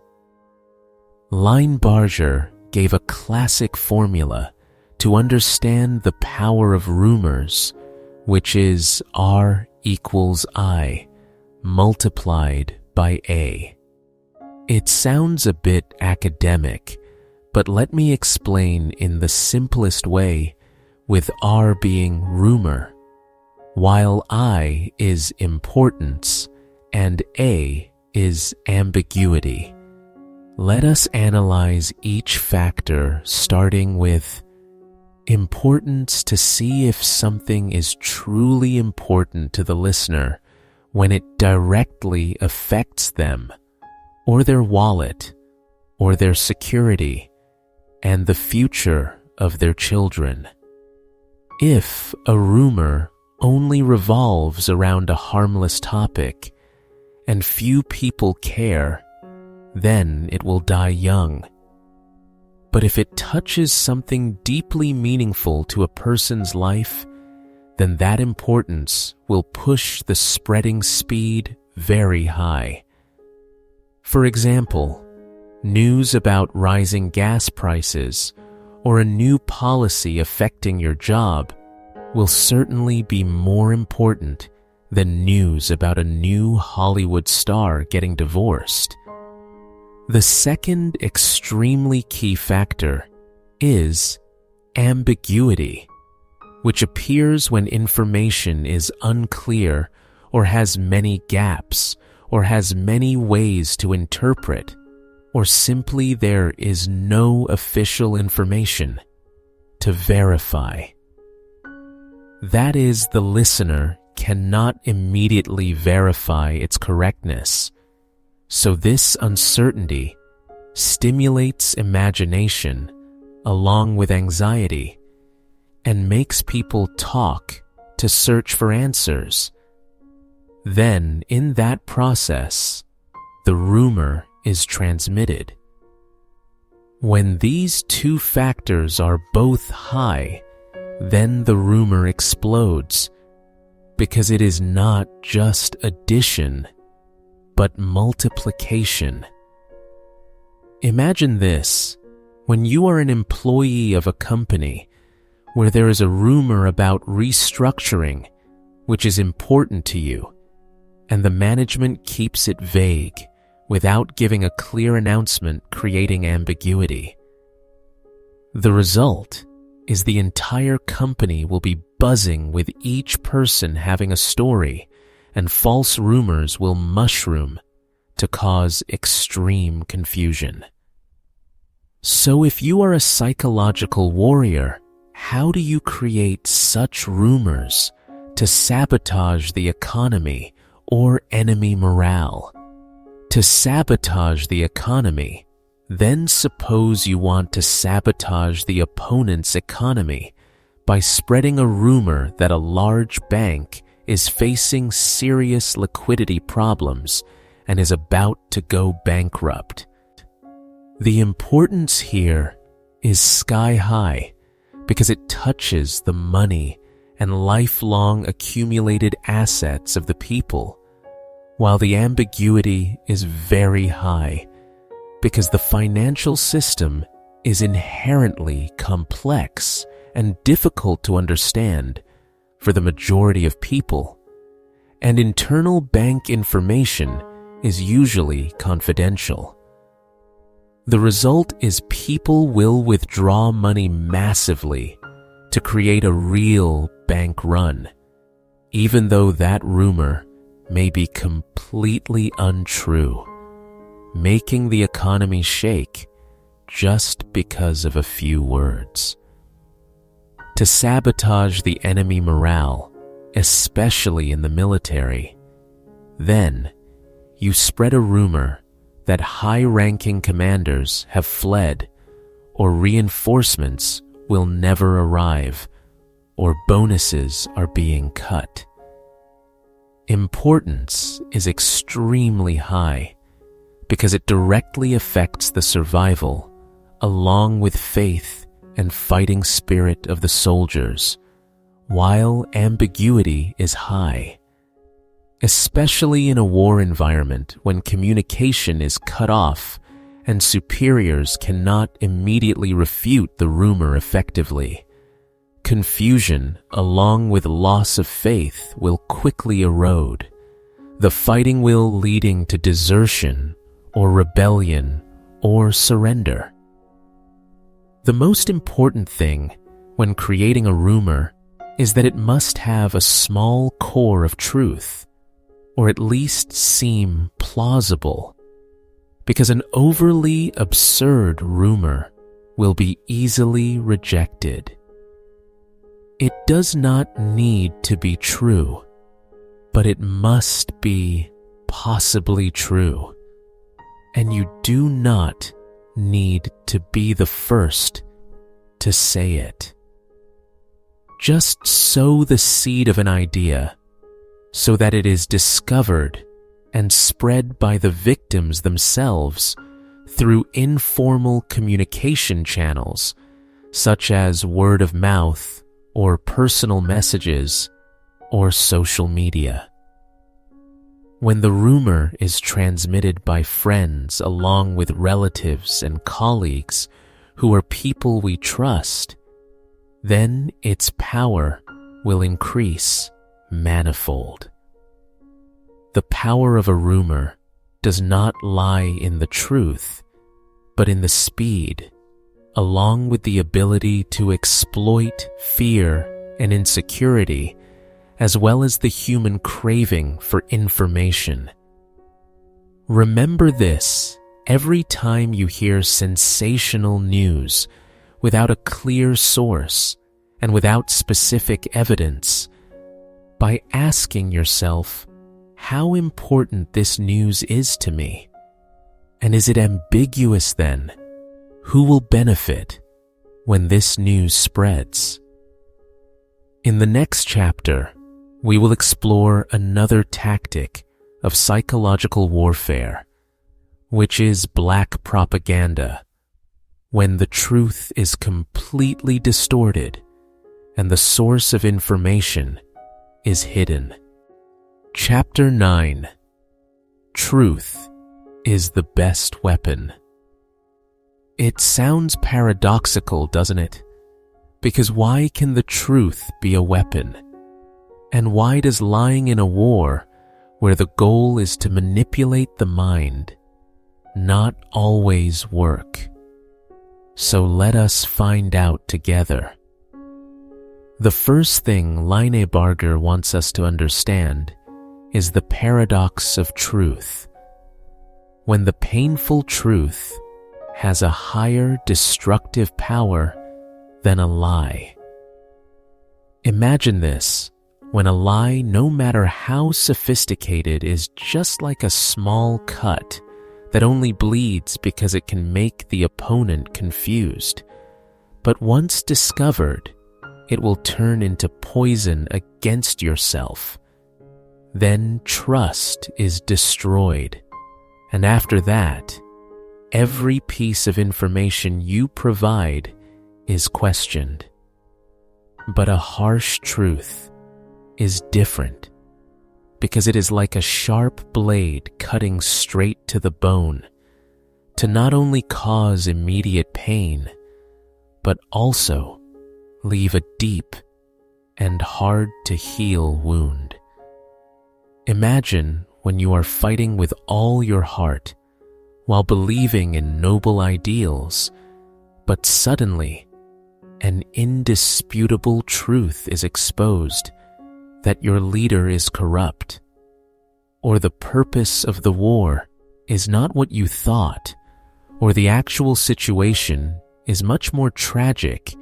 Line Barger gave a classic formula to understand the power of rumors, which is R equals I multiplied by A. It sounds a bit academic, but let me explain in the simplest way, with R being rumor, while I is importance and A is ambiguity. Let us analyze each factor, starting with importance, to see if something is truly important to the listener when it directly affects them, or their wallet, or their security, and the future of their children. If a rumor only revolves around a harmless topic and few people care, then it will die young. But if it touches something deeply meaningful to a person's life, then that importance will push the spreading speed very high. For example, news about rising gas prices or a new policy affecting your job will certainly be more important than news about a new Hollywood star getting divorced. The second extremely key factor is ambiguity, which appears when information is unclear or has many gaps or has many ways to interpret, or simply there is no official information to verify. That is, the listener cannot immediately verify its correctness. So this uncertainty stimulates imagination along with anxiety and makes people talk to search for answers. Then, in that process, the rumor is transmitted. When these two factors are both high, then the rumor explodes, because it is not just addition, but multiplication. Imagine this: when you are an employee of a company where there is a rumor about restructuring, which is important to you, and the management keeps it vague without giving a clear announcement, creating ambiguity. The result is the entire company will be buzzing with each person having a story, and false rumors will mushroom to cause extreme confusion. So if you are a psychological warrior, how do you create such rumors to sabotage the economy or enemy morale? To sabotage the economy, then suppose you want to sabotage the opponent's economy by spreading a rumor that a large bank is facing serious liquidity problems and is about to go bankrupt. The importance here is sky high because it touches the money and lifelong accumulated assets of the people, while the ambiguity is very high because the financial system is inherently complex and difficult to understand for the majority of people, and internal bank information is usually confidential. The result is people will withdraw money massively to create a real bank run, even though that rumor may be completely untrue, making the economy shake just because of a few words. To sabotage the enemy morale, especially in the military, then you spread a rumor that high-ranking commanders have fled, or reinforcements will never arrive, or bonuses are being cut. Importance is extremely high because it directly affects the survival, along with faith and fighting spirit of the soldiers, while ambiguity is high, especially in a war environment when communication is cut off and superiors cannot immediately refute the rumor effectively. Confusion, along with loss of faith, will quickly erode, the fighting will leading to desertion or rebellion or surrender. The most important thing when creating a rumor is that it must have a small core of truth, or at least seem plausible, because an overly absurd rumor will be easily rejected. It does not need to be true, but it must be possibly true, and you do not need to be the first to say it. Just sow the seed of an idea so that it is discovered and spread by the victims themselves through informal communication channels such as word of mouth or personal messages or social media. When the rumor is transmitted by friends along with relatives and colleagues who are people we trust, then its power will increase manifold. The power of a rumor does not lie in the truth, but in the speed, along with the ability to exploit fear and insecurity, as well as the human craving for information. Remember this every time you hear sensational news without a clear source and without specific evidence, by asking yourself how important this news is to me. And is it ambiguous then? Who will benefit when this news spreads? In the next chapter, we will explore another tactic of psychological warfare, which is black propaganda, when the truth is completely distorted and the source of information is hidden. Chapter 9. Truth is the best weapon. It sounds paradoxical, doesn't it? Because why can the truth be a weapon? And why does lying in a war, where the goal is to manipulate the mind, not always work? So let us find out together. The first thing Leinebarger wants us to understand is the paradox of truth. When the painful truth has a higher destructive power than a lie. Imagine this, when a lie, no matter how sophisticated, is just like a small cut that only bleeds because it can make the opponent confused. But once discovered, it will turn into poison against yourself. Then trust is destroyed, and after that, every piece of information you provide is questioned. But a harsh truth is different, because it is like a sharp blade cutting straight to the bone, to not only cause immediate pain, but also leave a deep and hard-to-heal wound. Imagine when you are fighting with all your heart while believing in noble ideals, but suddenly an indisputable truth is exposed that your leader is corrupt, or the purpose of the war is not what you thought, or the actual situation is much more tragic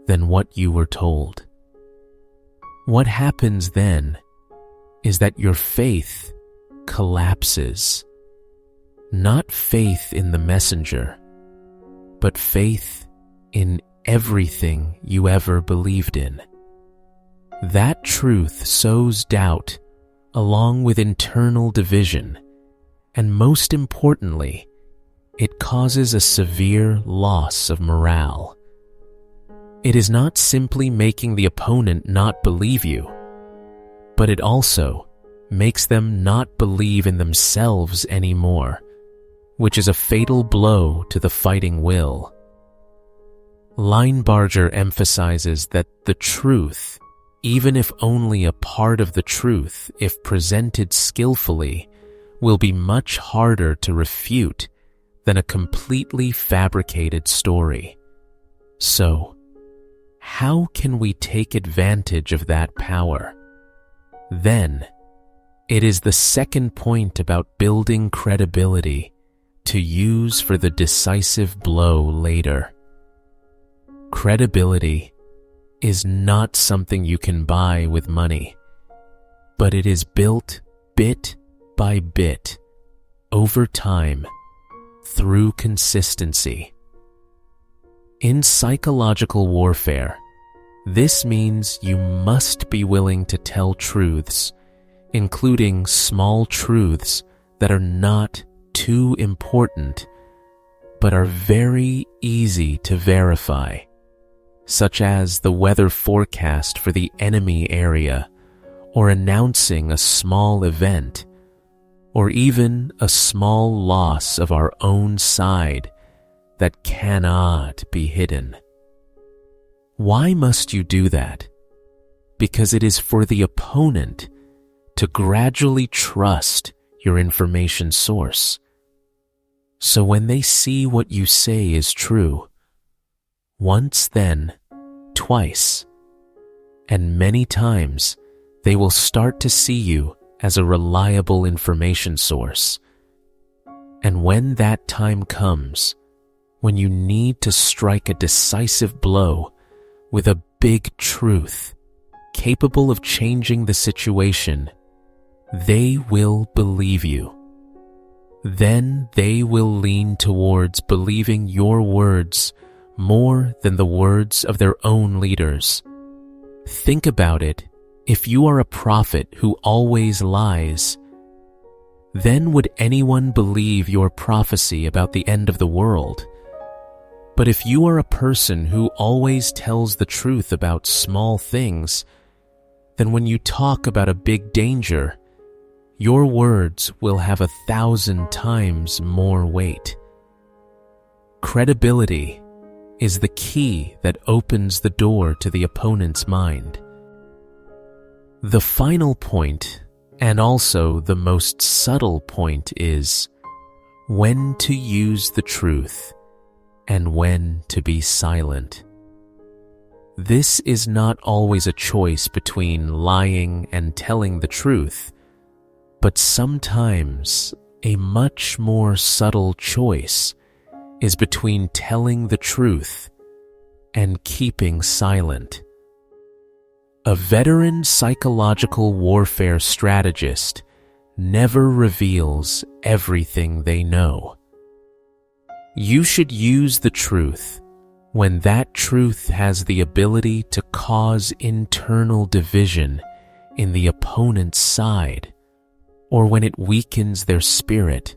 than what you were told. What happens then is that your faith collapses. Not faith in the messenger, but faith in everything you ever believed in. That truth sows doubt along with internal division, and most importantly, it causes a severe loss of morale. It is not simply making the opponent not believe you, but it also makes them not believe in themselves anymore, which is a fatal blow to the fighting will. Linebarger emphasizes that the truth, even if only a part of the truth, if presented skillfully, will be much harder to refute than a completely fabricated story. So, how can we take advantage of that power? Then, it is the second point about building credibility to use for the decisive blow later. Credibility is not something you can buy with money, but it is built bit by bit, over time, through consistency. In psychological warfare, this means you must be willing to tell truths, including small truths that are not too important, but are very easy to verify, such as the weather forecast for the enemy area, or announcing a small event, or even a small loss of our own side that cannot be hidden. Why must you do that? Because it is for the opponent to gradually trust your information source. So when they see what you say is true, once then, twice, and many times, they will start to see you as a reliable information source. And when that time comes, when you need to strike a decisive blow with a big truth capable of changing the situation, they will believe you. Then they will lean towards believing your words more than the words of their own leaders. Think about it. If you are a prophet who always lies, then would anyone believe your prophecy about the end of the world? But if you are a person who always tells the truth about small things, then when you talk about a big danger, your words will have 1,000 times more weight. Credibility is the key that opens the door to the opponent's mind. The final point, and also the most subtle point, is when to use the truth and when to be silent. This is not always a choice between lying and telling the truth, but sometimes a much more subtle choice is between telling the truth and keeping silent. A veteran psychological warfare strategist never reveals everything they know. You should use the truth when that truth has the ability to cause internal division in the opponent's side, or when it weakens their spirit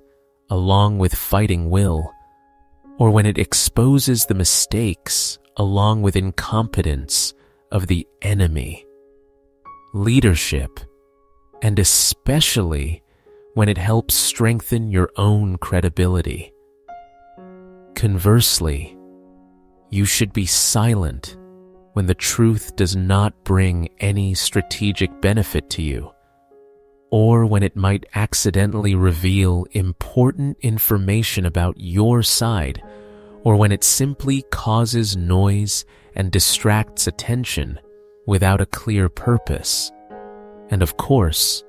along with fighting will, or when it exposes the mistakes along with incompetence of the enemy. Leadership, and especially when it helps strengthen your own credibility. Conversely, you should be silent when the truth does not bring any strategic benefit to you, or when it might accidentally reveal important information about your side, or when it simply causes noise and distracts attention without a clear purpose. And of course,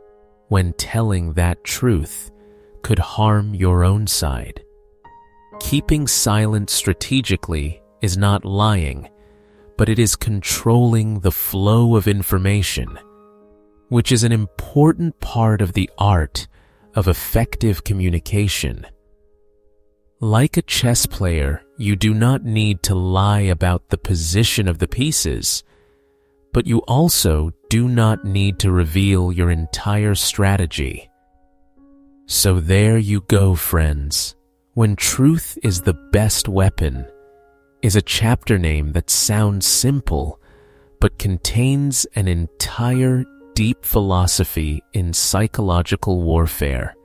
when telling that truth could harm your own side. Keeping silent strategically is not lying, but it is controlling the flow of information, which is an important part of the art of effective communication. Like a chess player, you do not need to lie about the position of the pieces, but you also do not need to reveal your entire strategy. So there you go, friends. When truth is the best weapon is a chapter name that sounds simple, but contains an entire deep philosophy in psychological warfare.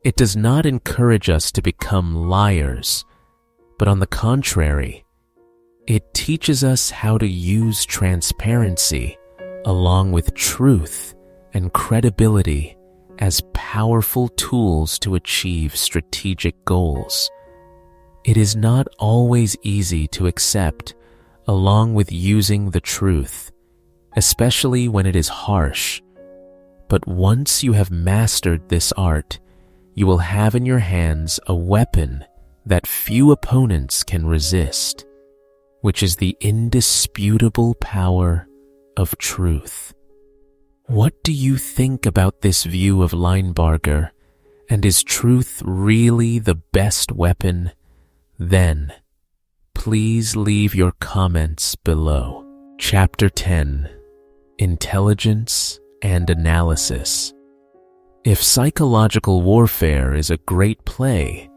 It does not encourage us to become liars, but on the contrary, it teaches us how to use transparency along with truth and credibility as powerful tools to achieve strategic goals. It is not always easy to accept along with using the truth, especially when it is harsh. But once you have mastered this art, you will have in your hands a weapon that few opponents can resist, which is the indisputable power of truth. What do you think about this view of Linebarger, and is truth really the best weapon? Then, please leave your comments below. Chapter 10: Intelligence and Analysis. If psychological warfare is a great play,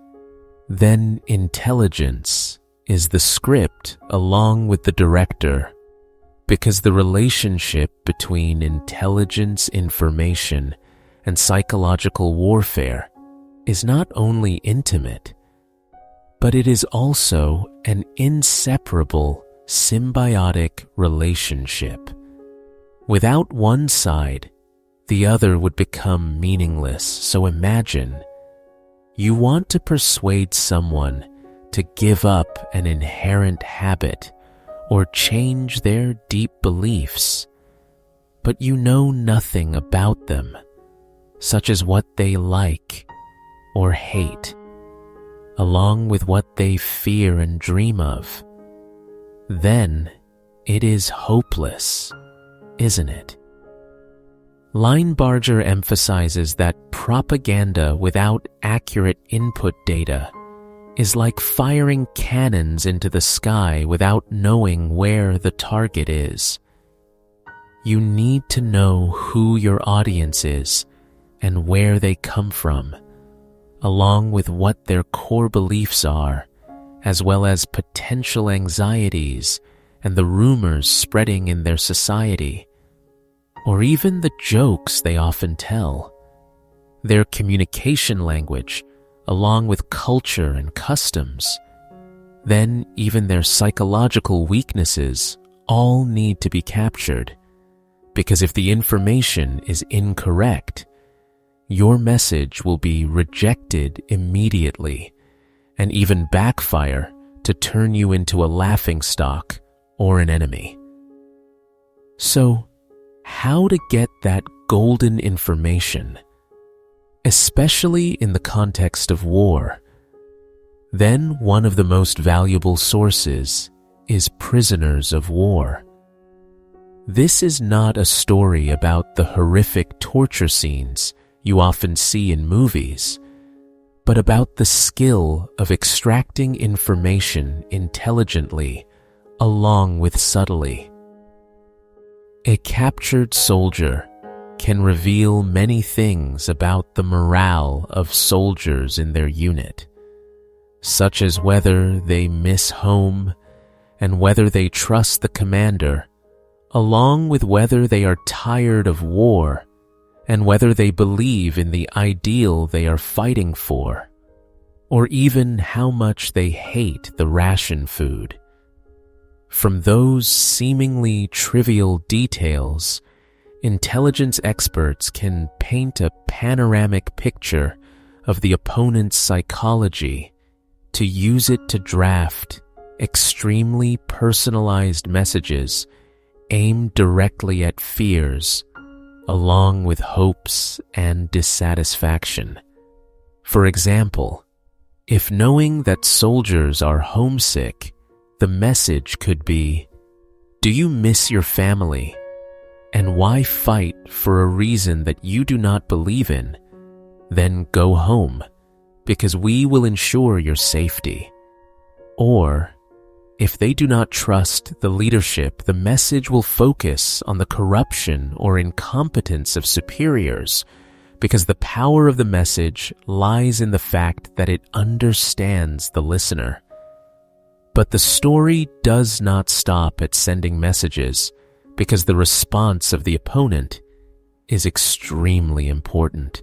then intelligence is the script along with the director, because the relationship between intelligence, information, and psychological warfare is not only intimate, but it is also an inseparable symbiotic relationship. Without one side, the other would become meaningless. So imagine you want to persuade someone to give up an inherent habit or change their deep beliefs, but you know nothing about them, such as what they like or hate, along with what they fear and dream of. Then it is hopeless, isn't it? Linebarger emphasizes that propaganda without accurate input data is like firing cannons into the sky without knowing where the target is. You need to know who your audience is and where they come from, along with what their core beliefs are, as well as potential anxieties and the rumors spreading in their society, or even the jokes they often tell. Their communication language, along with culture and customs, then even their psychological weaknesses, all need to be captured, because if the information is incorrect, your message will be rejected immediately and even backfire to turn you into a laughingstock or an enemy. So, how to get that golden information, especially in the context of war? Then one of the most valuable sources is prisoners of war. This is not a story about the horrific torture scenes you often see in movies, but about the skill of extracting information intelligently along with subtlety. A captured soldier can reveal many things about the morale of soldiers in their unit, such as whether they miss home and whether they trust the commander, along with whether they are tired of war and whether they believe in the ideal they are fighting for, or even how much they hate the ration food. From those seemingly trivial details, intelligence experts can paint a panoramic picture of the opponent's psychology to use it to draft extremely personalized messages aimed directly at fears, along with hopes and dissatisfaction. For example, if knowing that soldiers are homesick, the message could be, "Do you miss your family? And why fight for a reason that you do not believe in? Then go home, because we will ensure your safety." Or, if they do not trust the leadership, the message will focus on the corruption or incompetence of superiors, because the power of the message lies in the fact that it understands the listener. But the story does not stop at sending messages, because the response of the opponent is extremely important.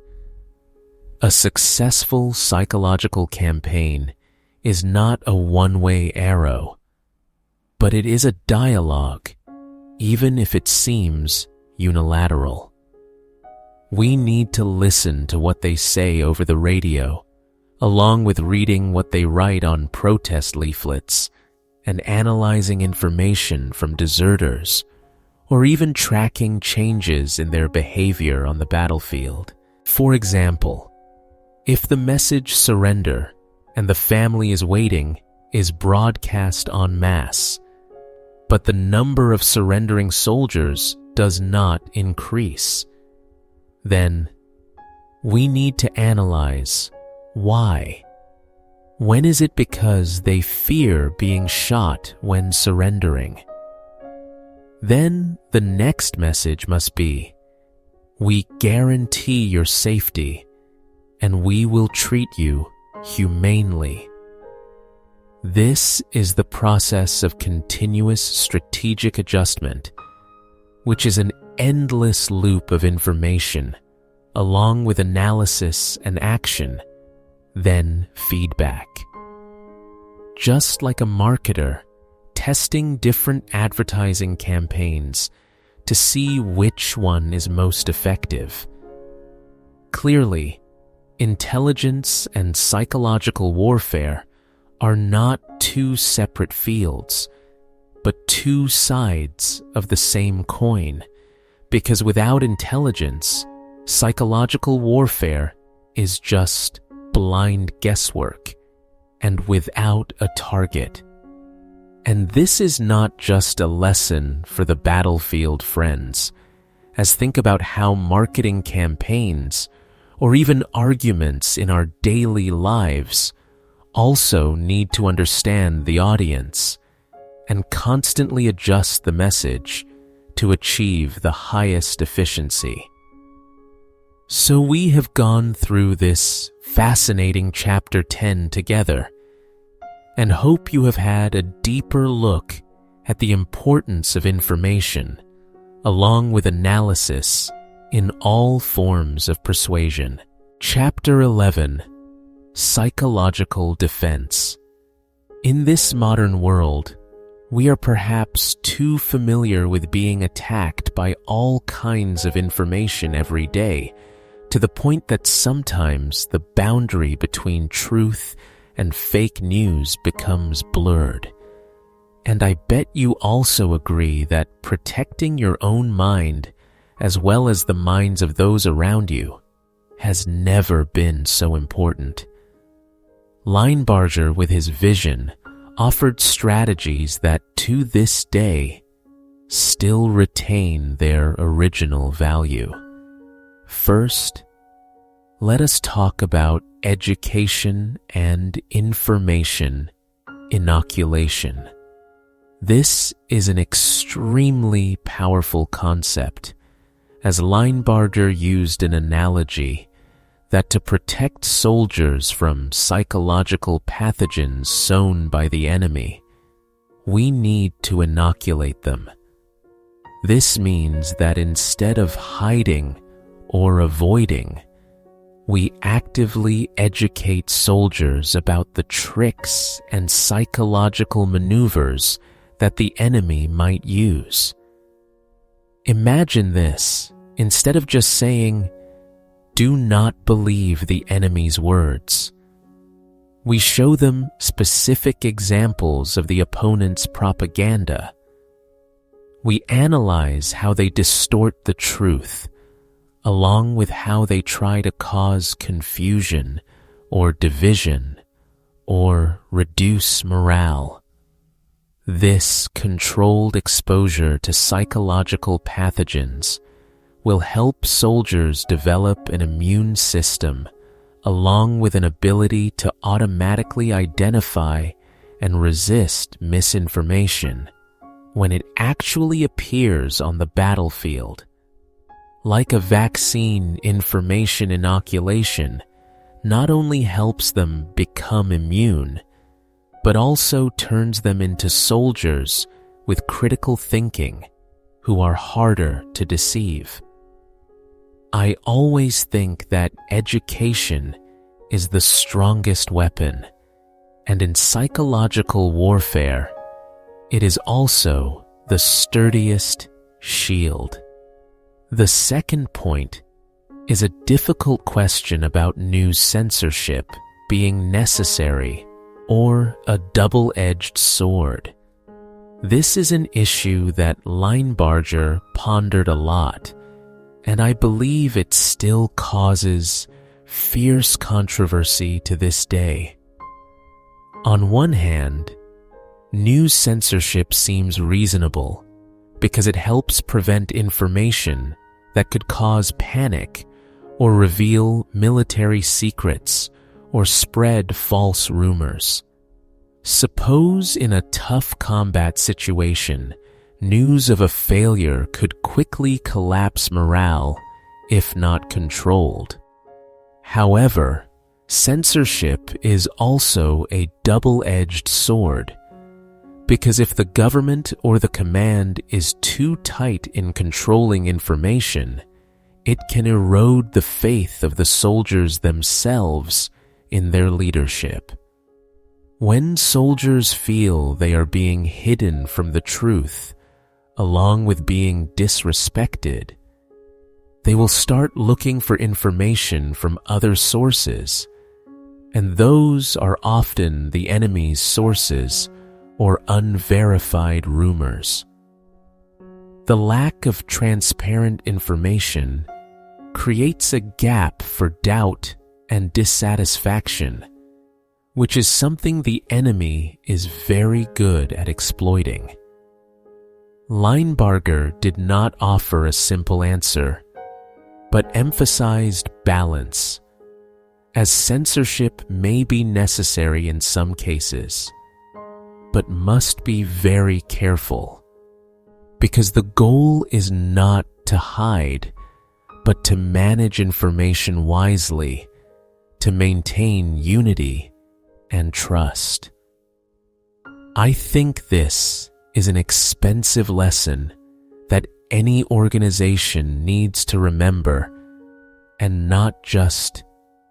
A successful psychological campaign is not a one-way arrow, but it is a dialogue, even if it seems unilateral. We need to listen to what they say over the radio, along with reading what they write on protest leaflets and analyzing information from deserters, or even tracking changes in their behavior on the battlefield. For example, if the message "surrender" and "the family is waiting" is broadcast en masse, but the number of surrendering soldiers does not increase, then we need to analyze why. When is it because they fear being shot when surrendering? Then the next message must be, "We guarantee your safety, and we will treat you humanely." This is the process of continuous strategic adjustment, which is an endless loop of information, along with analysis and action, then feedback. Just like a marketer testing different advertising campaigns to see which one is most effective. Clearly, intelligence and psychological warfare are not two separate fields, but two sides of the same coin, because without intelligence, psychological warfare is just blind guesswork and without a target. And this is not just a lesson for the battlefield friends, as think about how marketing campaigns or even arguments in our daily lives also need to understand the audience and constantly adjust the message to achieve the highest efficiency. So we have gone through this fascinating Chapter 10 together, and hope you have had a deeper look at the importance of information, along with analysis in all forms of persuasion. Chapter 11: Psychological Defense. In this modern world, we are perhaps too familiar with being attacked by all kinds of information every day, to the point that sometimes the boundary between truth and fake news becomes blurred. And I bet you also agree that protecting your own mind, as well as the minds of those around you, has never been so important. Linebarger, with his vision, offered strategies that to this day still retain their original value. First, let us talk about education and information inoculation. This is an extremely powerful concept, as Linebarger used an analogy that to protect soldiers from psychological pathogens sown by the enemy, we need to inoculate them. This means that instead of hiding or avoiding. We actively educate soldiers about the tricks and psychological maneuvers that the enemy might use. Imagine this. Instead of just saying, "Do not believe the enemy's words," we show them specific examples of the opponent's propaganda. We analyze how they distort the truth, along with how they try to cause confusion or division or reduce morale. This controlled exposure to psychological pathogens will help soldiers develop an immune system along with an ability to automatically identify and resist misinformation when it actually appears on the battlefield. Like a vaccine information inoculation not only helps them become immune, but also turns them into soldiers with critical thinking who are harder to deceive. I always think that education is the strongest weapon, and in psychological warfare, it is also the sturdiest shield. The second point is a difficult question about news censorship being necessary or a double-edged sword. This is an issue that Linebarger pondered a lot, and I believe it still causes fierce controversy to this day. On one hand, news censorship seems reasonable because it helps prevent information that could cause panic or reveal military secrets or spread false rumors. Suppose in a tough combat situation, news of a failure could quickly collapse morale if not controlled. However, censorship is also a double-edged sword, because if the government or the command is too tight in controlling information, it can erode the faith of the soldiers themselves in their leadership. When soldiers feel they are being hidden from the truth, along with being disrespected, they will start looking for information from other sources, and those are often the enemy's sources or unverified rumors. The lack of transparent information creates a gap for doubt and dissatisfaction, which is something the enemy is very good at exploiting. Linebarger did not offer a simple answer, but emphasized balance, as censorship may be necessary in some cases, but must be very careful, because the goal is not to hide, but to manage information wisely, to maintain unity and trust. I think this is an expensive lesson that any organization needs to remember, and not just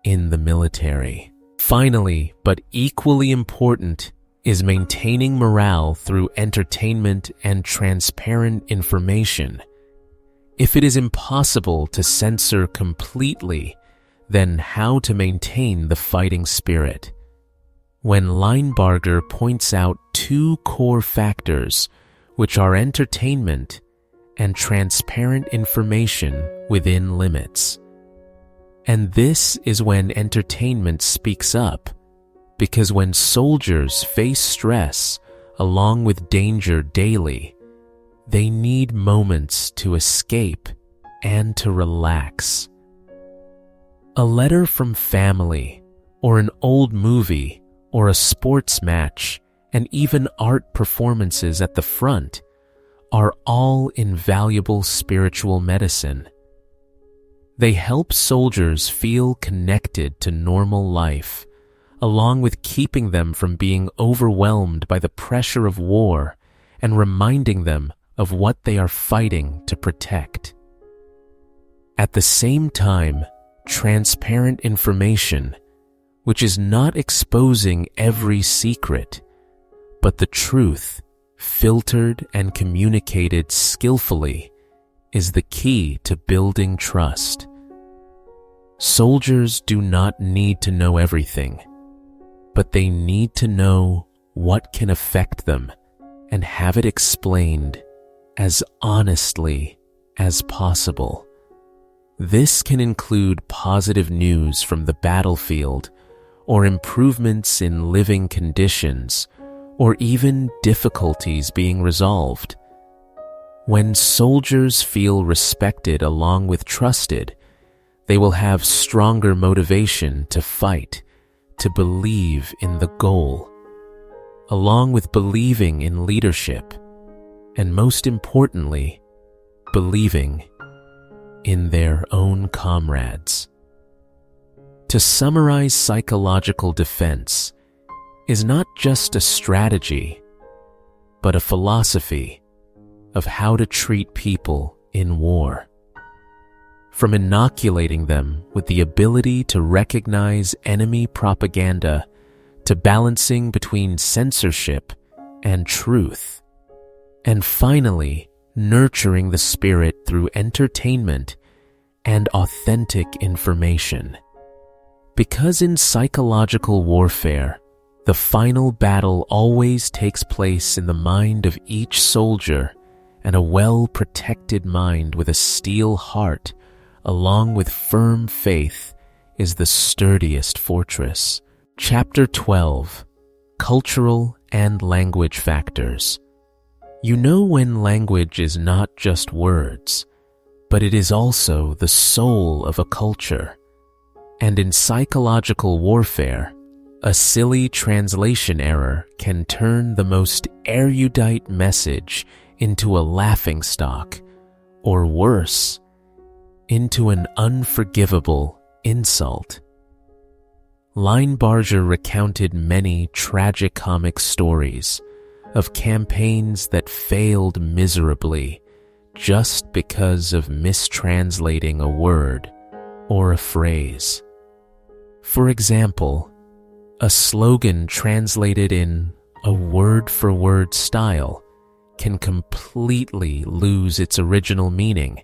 in the military. Finally, but equally important, is maintaining morale through entertainment and transparent information. If it is impossible to censor completely, then how to maintain the fighting spirit? When Linebarger points out two core factors, which are entertainment and transparent information within limits. And this is when entertainment speaks up, because when soldiers face stress along with danger daily, they need moments to escape and to relax. A letter from family, or an old movie, or a sports match, and even art performances at the front are all invaluable spiritual medicine. They help soldiers feel connected to normal life, along with keeping them from being overwhelmed by the pressure of war and reminding them of what they are fighting to protect. At the same time, transparent information, which is not exposing every secret, but the truth, filtered and communicated skillfully, is the key to building trust. Soldiers do not need to know everything, but they need to know what can affect them and have it explained as honestly as possible. This can include positive news from the battlefield, or improvements in living conditions, or even difficulties being resolved. When soldiers feel respected along with trusted, they will have stronger motivation to fight, to believe in the goal, along with believing in leadership, and most importantly, believing in their own comrades. To summarize, psychological defense is not just a strategy, but a philosophy of how to treat people in war. From inoculating them with the ability to recognize enemy propaganda, to balancing between censorship and truth, and finally nurturing the spirit through entertainment and authentic information. Because in psychological warfare, the final battle always takes place in the mind of each soldier, and a well-protected mind with a steel heart, along with firm faith, is the sturdiest fortress. Chapter 12: Cultural and Language Factors. You know when language is not just words, but it is also the soul of a culture. And in psychological warfare, a silly translation error can turn the most erudite message into a laughingstock, or worse, into an unforgivable insult. Linebarger recounted many tragicomic stories of campaigns that failed miserably just because of mistranslating a word or a phrase. For example, a slogan translated in a word-for-word style can completely lose its original meaning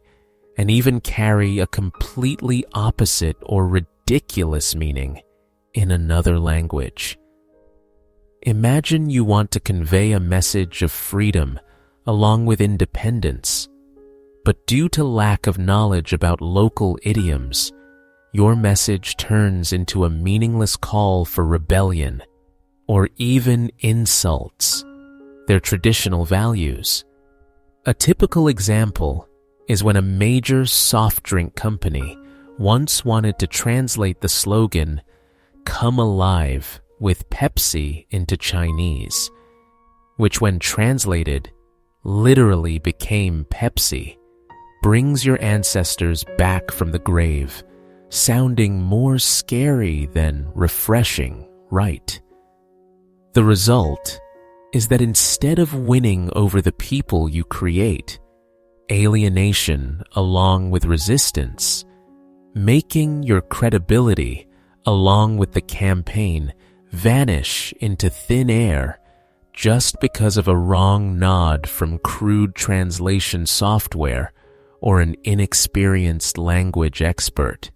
and even carry a completely opposite or ridiculous meaning in another language. Imagine you want to convey a message of freedom along with independence, but due to lack of knowledge about local idioms, your message turns into a meaningless call for rebellion, or even insults their traditional values. A typical example is when a major soft drink company once wanted to translate the slogan, "Come alive," with Pepsi into Chinese, which when translated literally became Pepsi, brings your ancestors back from the grave, sounding more scary than refreshing, right? The result is that instead of winning over the people you create, alienation along with resistance, making your credibility along with the campaign vanish into thin air just because of a wrong nod from crude translation software or an inexperienced language expert.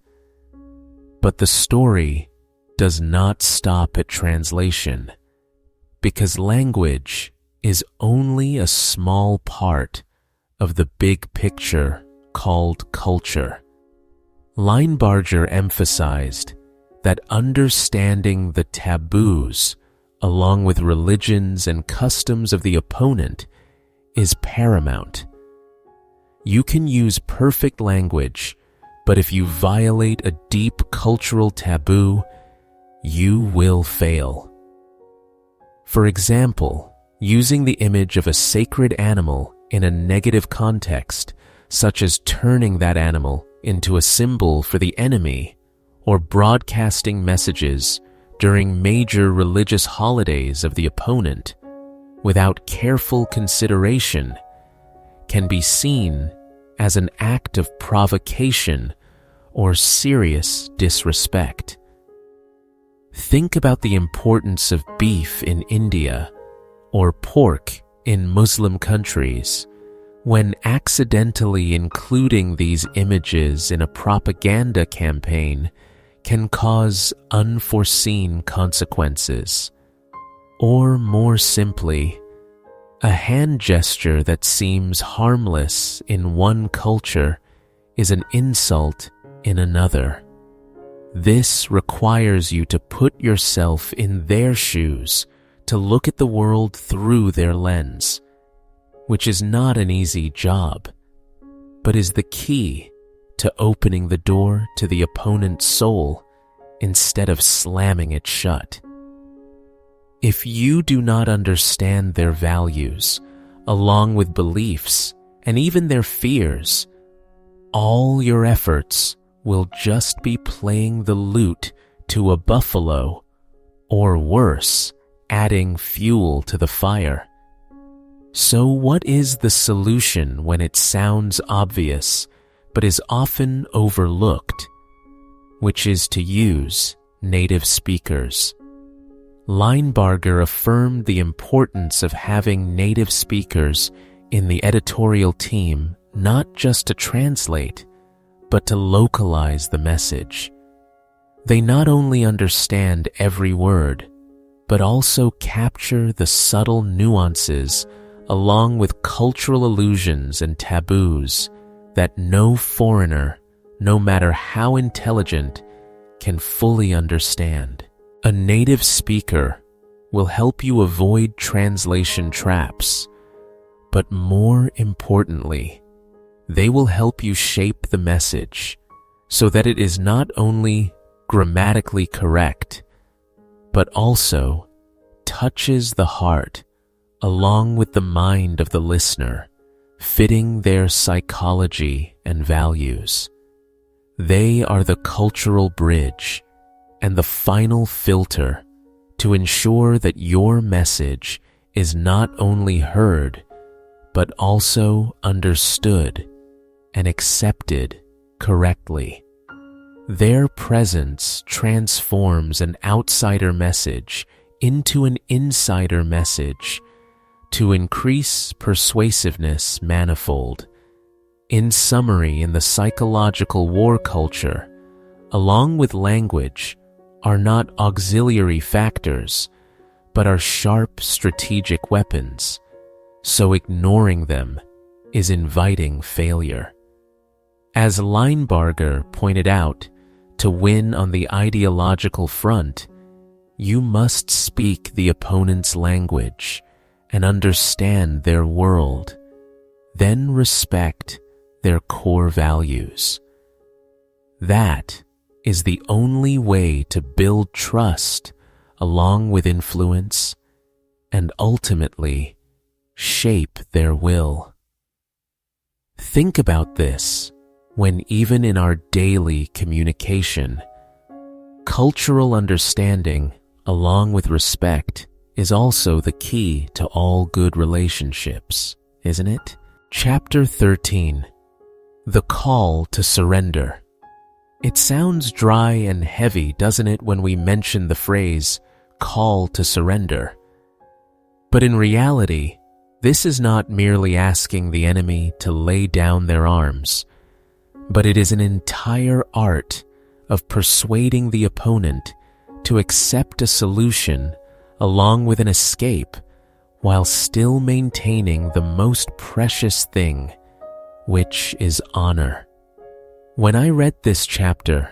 But the story does not stop at translation, because language is only a small part of the big picture called culture. Linebarger emphasized that understanding the taboos along with religions and customs of the opponent is paramount. You can use perfect language, but if you violate a deep cultural taboo, you will fail. For example, using the image of a sacred animal in a negative context, such as turning that animal into a symbol for the enemy, or broadcasting messages during major religious holidays of the opponent without careful consideration, can be seen as an act of provocation or serious disrespect. Think about the importance of beef in India or pork in Muslim countries when accidentally including these images in a propaganda campaign can cause unforeseen consequences. Or more simply, a hand gesture that seems harmless in one culture is an insult in another. This requires you to put yourself in their shoes, to look at the world through their lens, which is not an easy job, but is the key to opening the door to the opponent's soul instead of slamming it shut. If you do not understand their values, along with beliefs and even their fears, all your efforts will just be playing the lute to a buffalo, or worse, adding fuel to the fire. So what is the solution when it sounds obvious but is often overlooked, which is to use native speakers? Linebarger affirmed the importance of having native speakers in the editorial team, not just to translate, but to localize the message. They not only understand every word, but also capture the subtle nuances along with cultural allusions and taboos that no foreigner, no matter how intelligent, can fully understand. A native speaker will help you avoid translation traps, but more importantly, they will help you shape the message so that it is not only grammatically correct, but also touches the heart along with the mind of the listener, fitting their psychology and values. They are the cultural bridge and the final filter to ensure that your message is not only heard, but also understood and accepted correctly. Their presence transforms an outsider message into an insider message to increase persuasiveness manifold. In summary, in the psychological war culture, along with language, are not auxiliary factors, but are sharp strategic weapons, so ignoring them is inviting failure. As Linebarger pointed out, to win on the ideological front, you must speak the opponent's language and understand their world, then respect their core values. That is the only way to build trust along with influence and ultimately shape their will. Think about this when even in our daily communication, cultural understanding along with respect is also the key to all good relationships, isn't it? Chapter 13. The Call to Surrender. It sounds dry and heavy, doesn't it, when we mention the phrase, call to surrender? But in reality, this is not merely asking the enemy to lay down their arms, but it is an entire art of persuading the opponent to accept a solution along with an escape while still maintaining the most precious thing, which is honor. When I read this chapter,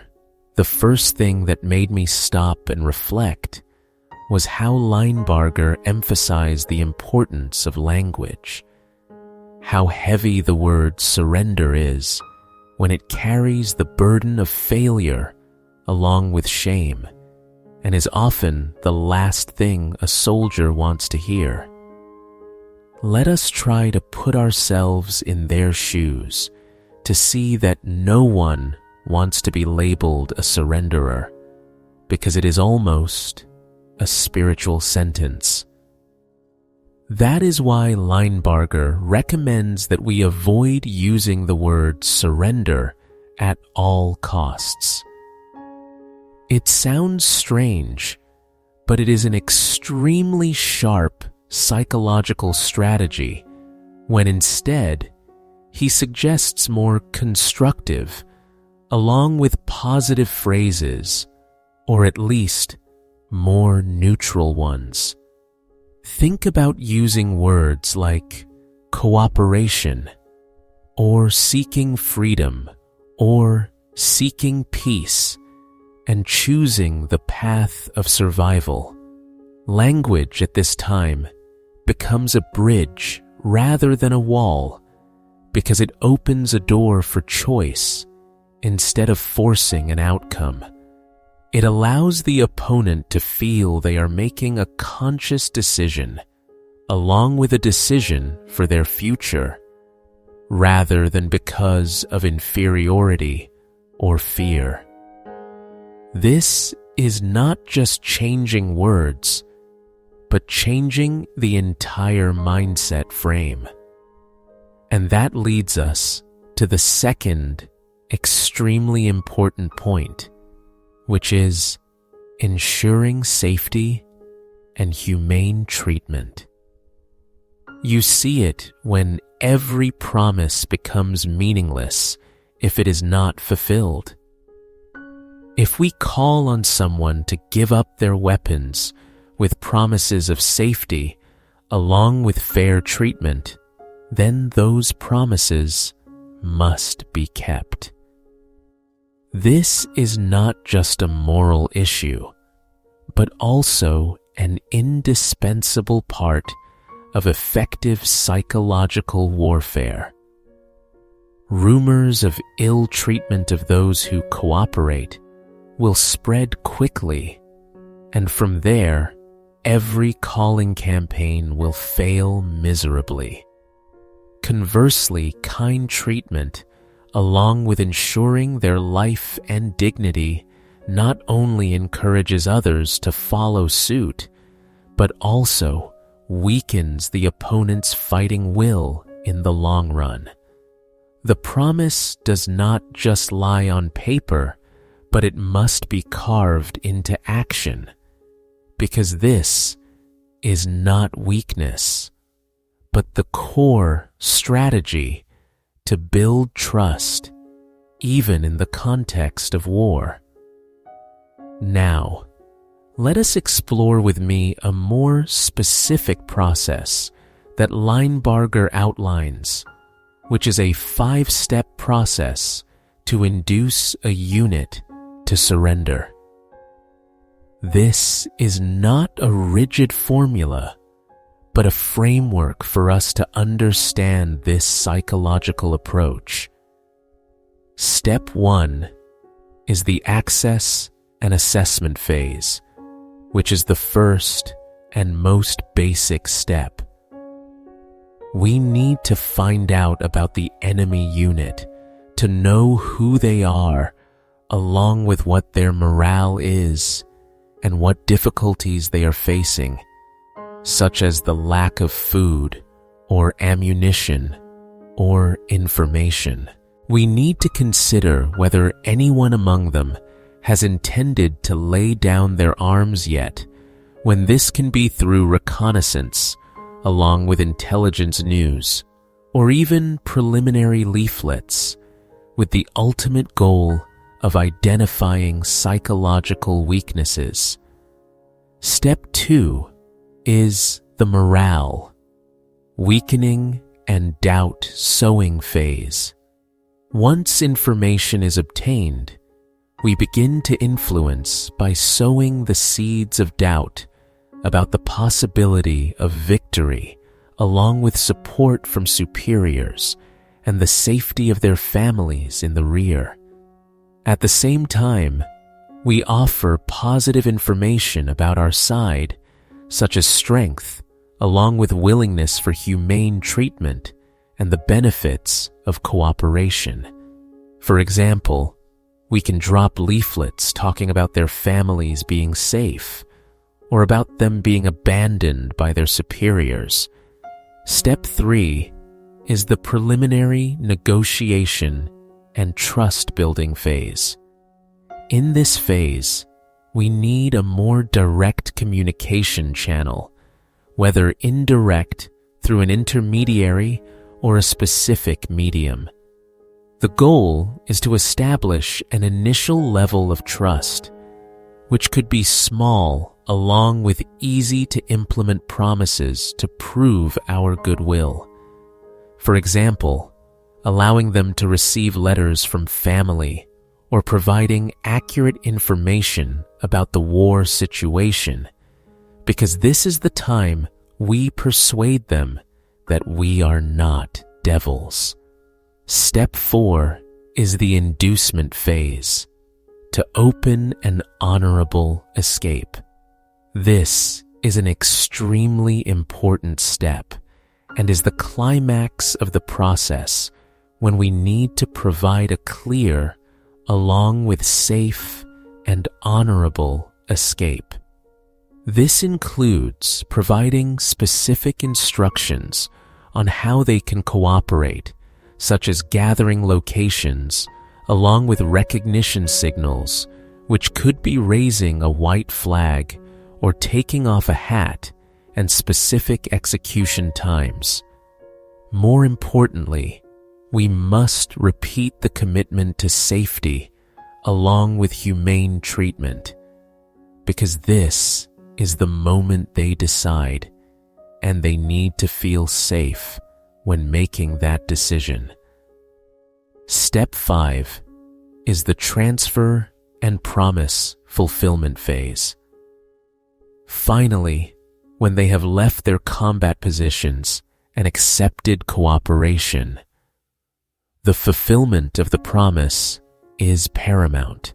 the first thing that made me stop and reflect was how Linebarger emphasized the importance of language, how heavy the word surrender is when it carries the burden of failure along with shame, and is often the last thing a soldier wants to hear. Let us try to put ourselves in their shoes to see that no one wants to be labeled a surrenderer, because it is almost a spiritual sentence. That is why Linebarger recommends that we avoid using the word surrender at all costs. It sounds strange, but it is an extremely sharp psychological strategy when instead he suggests more constructive, along with positive phrases, or at least more neutral ones. Think about using words like cooperation, or seeking freedom, or seeking peace, and choosing the path of survival. Language at this time becomes a bridge rather than a wall, because it opens a door for choice instead of forcing an outcome. It allows the opponent to feel they are making a conscious decision, along with a decision for their future, rather than because of inferiority or fear. This is not just changing words, but changing the entire mindset frame. And that leads us to the second extremely important point, which is ensuring safety and humane treatment. You see it when every promise becomes meaningless if it is not fulfilled. If we call on someone to give up their weapons with promises of safety along with fair treatment, then those promises must be kept. This is not just a moral issue, but also an indispensable part of effective psychological warfare. Rumors of ill treatment of those who cooperate will spread quickly, and from there, every calling campaign will fail miserably. Conversely, kind treatment, along with ensuring their life and dignity, not only encourages others to follow suit, but also weakens the opponent's fighting will in the long run. The promise does not just lie on paper, but it must be carved into action, because this is not weakness, but the core strategy to build trust, even in the context of war. Now, let us explore with me a more specific process that Linebarger outlines, which is a 5-step process to induce a unit to surrender. This is not a rigid formula, but a framework for us to understand this psychological approach. Step 1 is the access and assessment phase, which is the first and most basic step. We need to find out about the enemy unit to know who they are, along with what their morale is and what difficulties they are facing, such as the lack of food or ammunition or information. We need to consider whether anyone among them has intended to lay down their arms yet, when this can be through reconnaissance, along with intelligence news, or even preliminary leaflets, with the ultimate goal of identifying psychological weaknesses. Step 2 is the morale, weakening and doubt sowing phase. Once information is obtained, we begin to influence by sowing the seeds of doubt about the possibility of victory, along with support from superiors and the safety of their families in the rear. At the same time, we offer positive information about our side, such as strength, along with willingness for humane treatment and the benefits of cooperation. For example, we can drop leaflets talking about their families being safe, or about them being abandoned by their superiors. Step 3 is the preliminary negotiation and trust-building phase. In this phase, we need a more direct communication channel, whether indirect through an intermediary or a specific medium. The goal is to establish an initial level of trust, which could be small along with easy-to-implement promises to prove our goodwill. For example, allowing them to receive letters from family or providing accurate information about the war situation, because this is the time we persuade them that we are not devils. Step 4 is the inducement phase, to open an honorable escape. This is an extremely important step and is the climax of the process when we need to provide a clear, along with safe and honorable escape. This includes providing specific instructions on how they can cooperate, such as gathering locations, along with recognition signals, which could be raising a white flag or taking off a hat, and specific execution times. More importantly, we must repeat the commitment to safety along with humane treatment, because this is the moment they decide, and they need to feel safe when making that decision. Step 5 is the transfer and promise fulfillment phase. Finally, when they have left their combat positions and accepted cooperation, the fulfillment of the promise is paramount.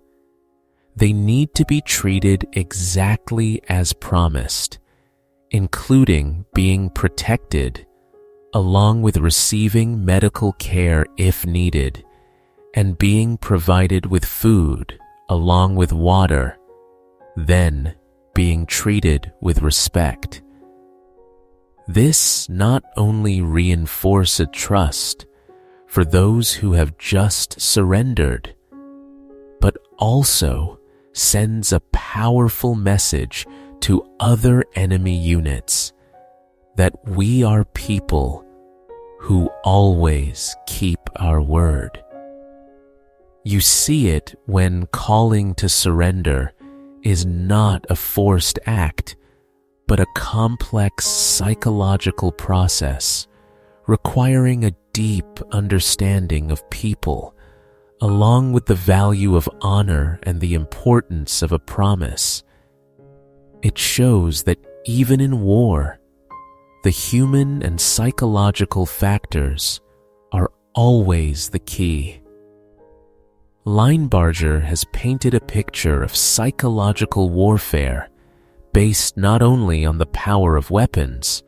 They need to be treated exactly as promised, including being protected, along with receiving medical care if needed, and being provided with food along with water, then being treated with respect. This not only reinforces trust for those who have just surrendered, but also sends a powerful message to other enemy units that we are people who always keep our word. You see it when calling to surrender is not a forced act, but a complex psychological process requiring a deep understanding of people, along with the value of honor and the importance of a promise. It shows that even in war, the human and psychological factors are always the key. Linebarger has painted a picture of psychological warfare based not only on the power of weapons,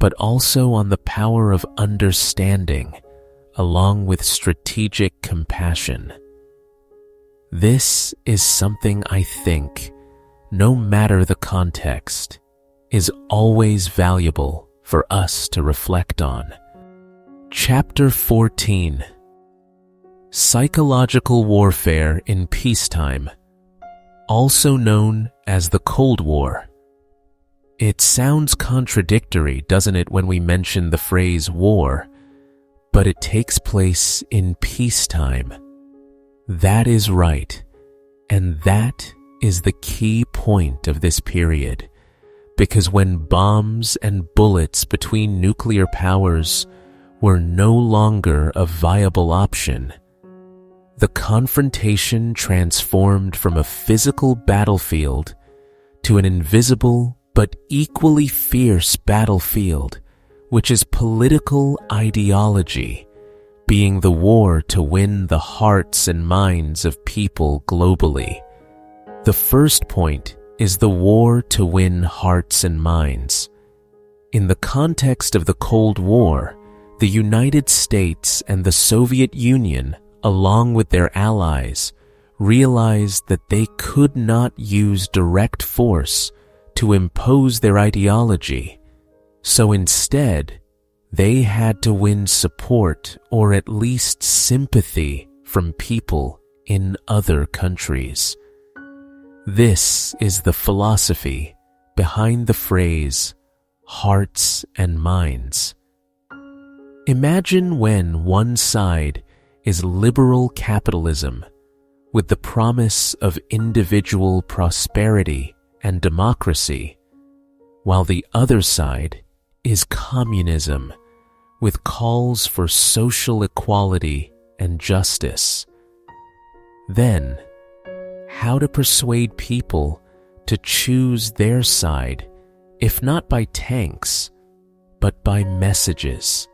but also on the power of understanding, along with strategic compassion. This is something I think, no matter the context, is always valuable for us to reflect on. Chapter 14: Psychological Warfare in Peacetime, also known as the Cold War. It sounds contradictory, doesn't it, when we mention the phrase war, but it takes place in peacetime. That is right, and that is the key point of this period, because when bombs and bullets between nuclear powers were no longer a viable option, the confrontation transformed from a physical battlefield to an invisible but equally fierce battlefield, which is political ideology, being the war to win the hearts and minds of people globally. The first point is the war to win hearts and minds. In the context of the Cold War, the United States and the Soviet Union, along with their allies, realized that they could not use direct force to impose their ideology, so instead, they had to win support or at least sympathy from people in other countries. This is the philosophy behind the phrase, hearts and minds. Imagine when one side is liberal capitalism with the promise of individual prosperity and democracy, while the other side is communism with calls for social equality and justice. Then, how to persuade people to choose their side, if not by tanks, but by messages.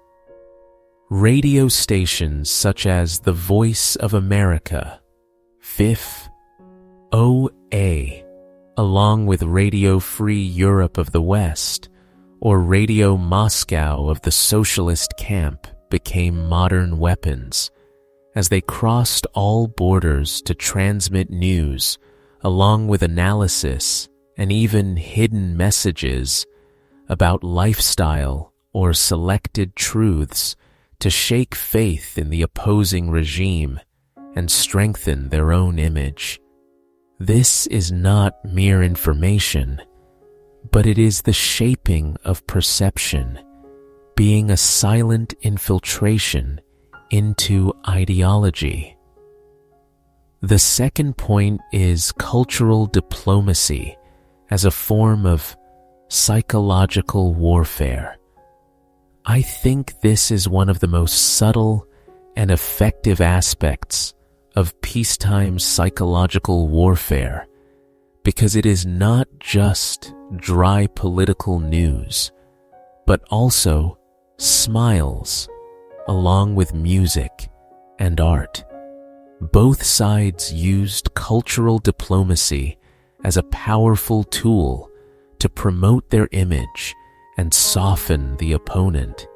Radio stations such as The Voice of America, FIF, OA, along with Radio Free Europe of the West, or Radio Moscow of the socialist camp became modern weapons, as they crossed all borders to transmit news, along with analysis and even hidden messages about lifestyle or selected truths to shake faith in the opposing regime and strengthen their own image. This is not mere information, but it is the shaping of perception, being a silent infiltration into ideology. The second point is cultural diplomacy as a form of psychological warfare. I think this is one of the most subtle and effective aspects of peacetime psychological warfare, because it is not just dry political news, but also smiles, along with music and art. Both sides used cultural diplomacy as a powerful tool to promote their image and soften the opponent.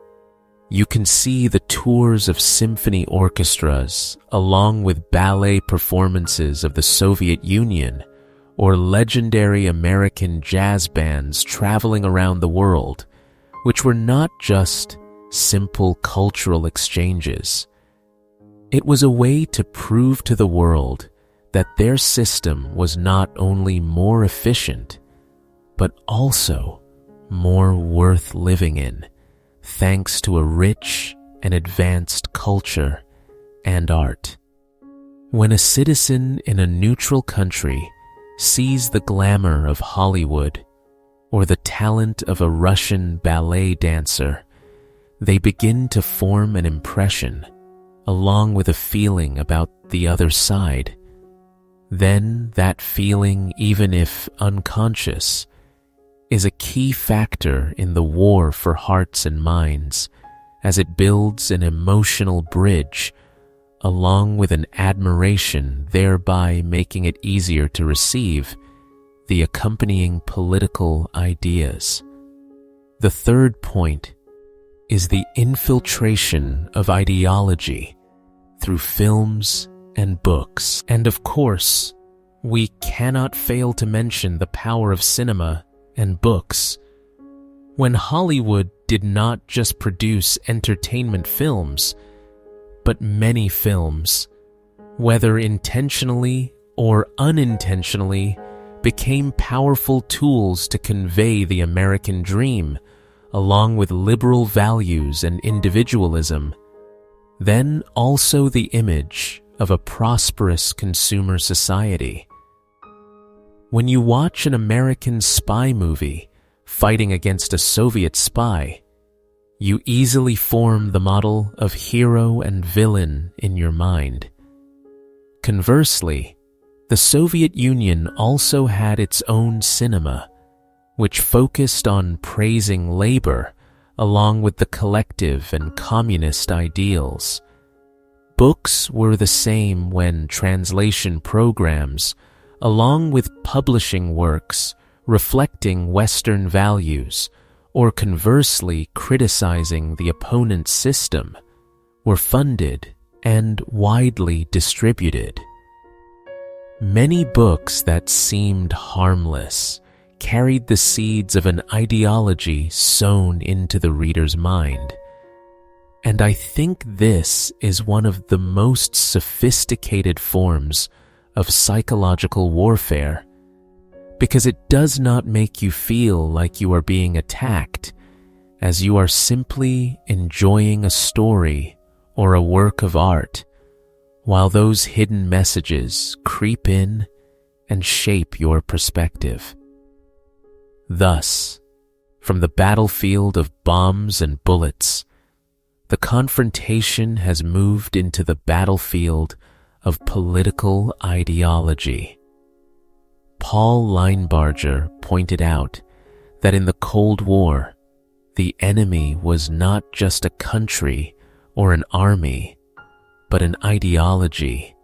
You can see the tours of symphony orchestras along with ballet performances of the Soviet Union or legendary American jazz bands traveling around the world, which were not just simple cultural exchanges. It was a way to prove to the world that their system was not only more efficient, but also more worth living in, thanks to a rich and advanced culture and art. When a citizen in a neutral country sees the glamour of Hollywood or the talent of a Russian ballet dancer, they begin to form an impression, along with a feeling about the other side. Then that feeling, even if unconscious, is a key factor in the war for hearts and minds, as it builds an emotional bridge, along with an admiration, thereby making it easier to receive the accompanying political ideas. The third point is the infiltration of ideology through films and books. And of course, we cannot fail to mention the power of cinema and books. When Hollywood did not just produce entertainment films, but many films, whether intentionally or unintentionally, became powerful tools to convey the American dream, along with liberal values and individualism, then also the image of a prosperous consumer society. When you watch an American spy movie fighting against a Soviet spy, you easily form the model of hero and villain in your mind. Conversely, the Soviet Union also had its own cinema, which focused on praising labor along with the collective and communist ideals. Books were the same when translation programs, along with publishing works reflecting Western values or conversely criticizing the opponent's system, were funded and widely distributed. Many books that seemed harmless carried the seeds of an ideology sown into the reader's mind. And I think this is one of the most sophisticated forms of psychological warfare, because it does not make you feel like you are being attacked, as you are simply enjoying a story or a work of art, while those hidden messages creep in and shape your perspective. Thus, from the battlefield of bombs and bullets, the confrontation has moved into the battlefield of political ideology. Paul Linebarger pointed out that in the Cold War, the enemy was not just a country or an army, but an ideology,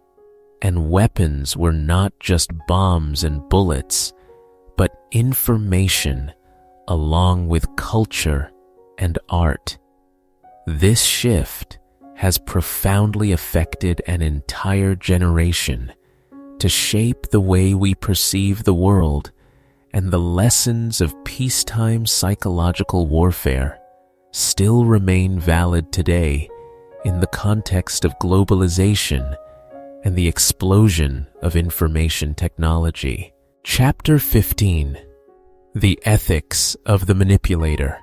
and weapons were not just bombs and bullets, but information along with culture and art. This shift has profoundly affected an entire generation to shape the way we perceive the world, and the lessons of peacetime psychological warfare still remain valid today in the context of globalization and the explosion of information technology. Chapter 15: The Ethics of the Manipulator.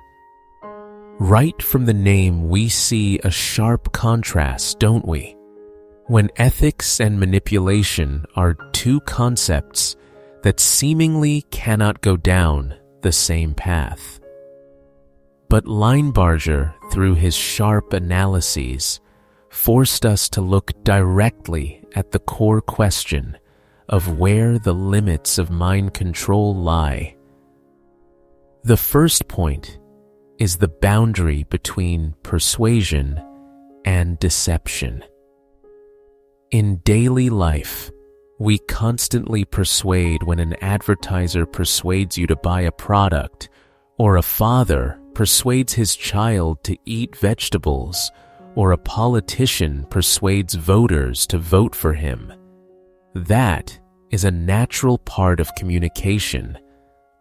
Right from the name, we see a sharp contrast, don't we? When ethics and manipulation are two concepts that seemingly cannot go down the same path. But Linebarger, through his sharp analyses, forced us to look directly at the core question of where the limits of mind control lie. The first point is the boundary between persuasion and deception. In daily life, we constantly persuade when an advertiser persuades you to buy a product, or a father persuades his child to eat vegetables, or a politician persuades voters to vote for him. That is a natural part of communication,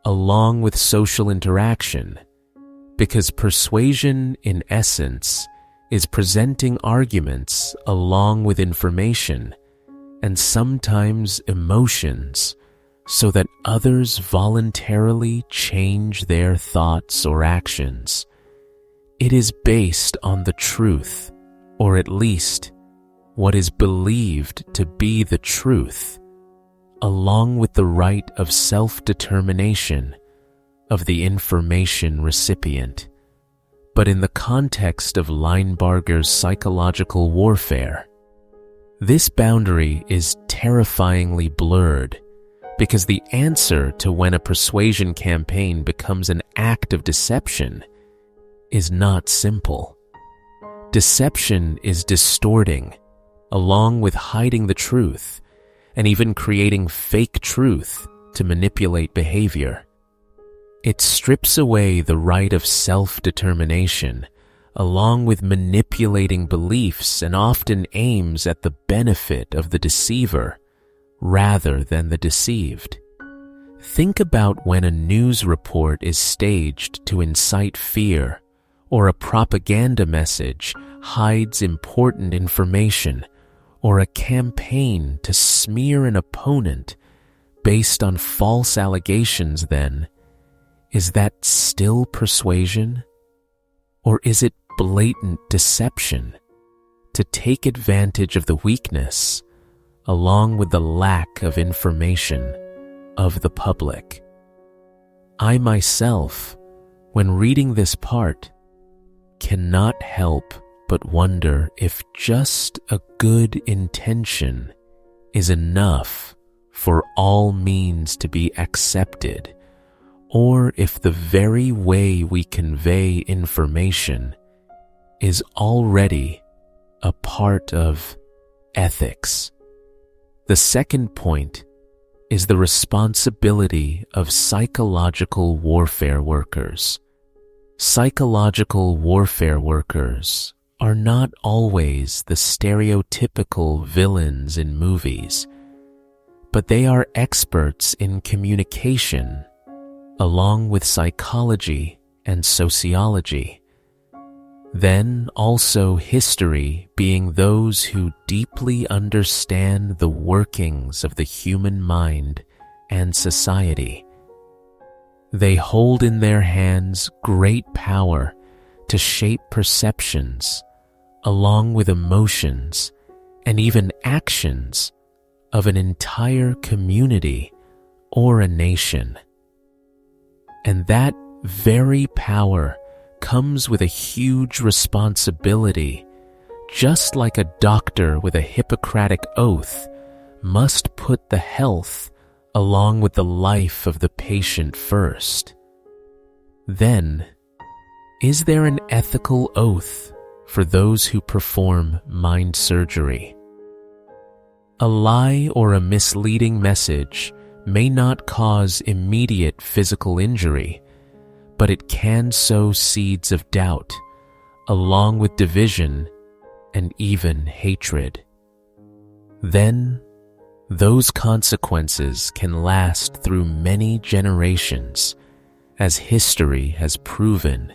along with social interaction, because persuasion, in essence, is presenting arguments along with information, and sometimes emotions, so that others voluntarily change their thoughts or actions. It is based on the truth, or at least what is believed to be the truth, along with the right of self-determination of the information recipient. But in the context of Linebarger's psychological warfare, this boundary is terrifyingly blurred, because the answer to when a persuasion campaign becomes an act of deception is not simple. Deception is distorting, along with hiding the truth, and even creating fake truth to manipulate behavior. It strips away the right of self-determination, along with manipulating beliefs, and often aims at the benefit of the deceiver rather than the deceived. Think about when a news report is staged to incite fear, or a propaganda message hides important information, or a campaign to smear an opponent based on false allegations. Then, is that still persuasion? Or is it blatant deception to take advantage of the weakness, along with the lack of information, of the public? I myself, when reading this part, cannot help but wonder if just a good intention is enough for all means to be accepted, or if the very way we convey information is already a part of ethics. The second point is the responsibility of psychological warfare workers. Psychological warfare workers are not always the stereotypical villains in movies, but they are experts in communication, along with psychology and sociology. Then also history, being those who deeply understand the workings of the human mind and society. They hold in their hands great power to shape perceptions, along with emotions and even actions of an entire community or a nation. And that very power comes with a huge responsibility, just like a doctor with a Hippocratic oath must put the health along with the life of the patient first. Then, is there an ethical oath for those who perform mind surgery? A lie or a misleading message may not cause immediate physical injury, but it can sow seeds of doubt, along with division and even hatred. Then, those consequences can last through many generations, as history has proven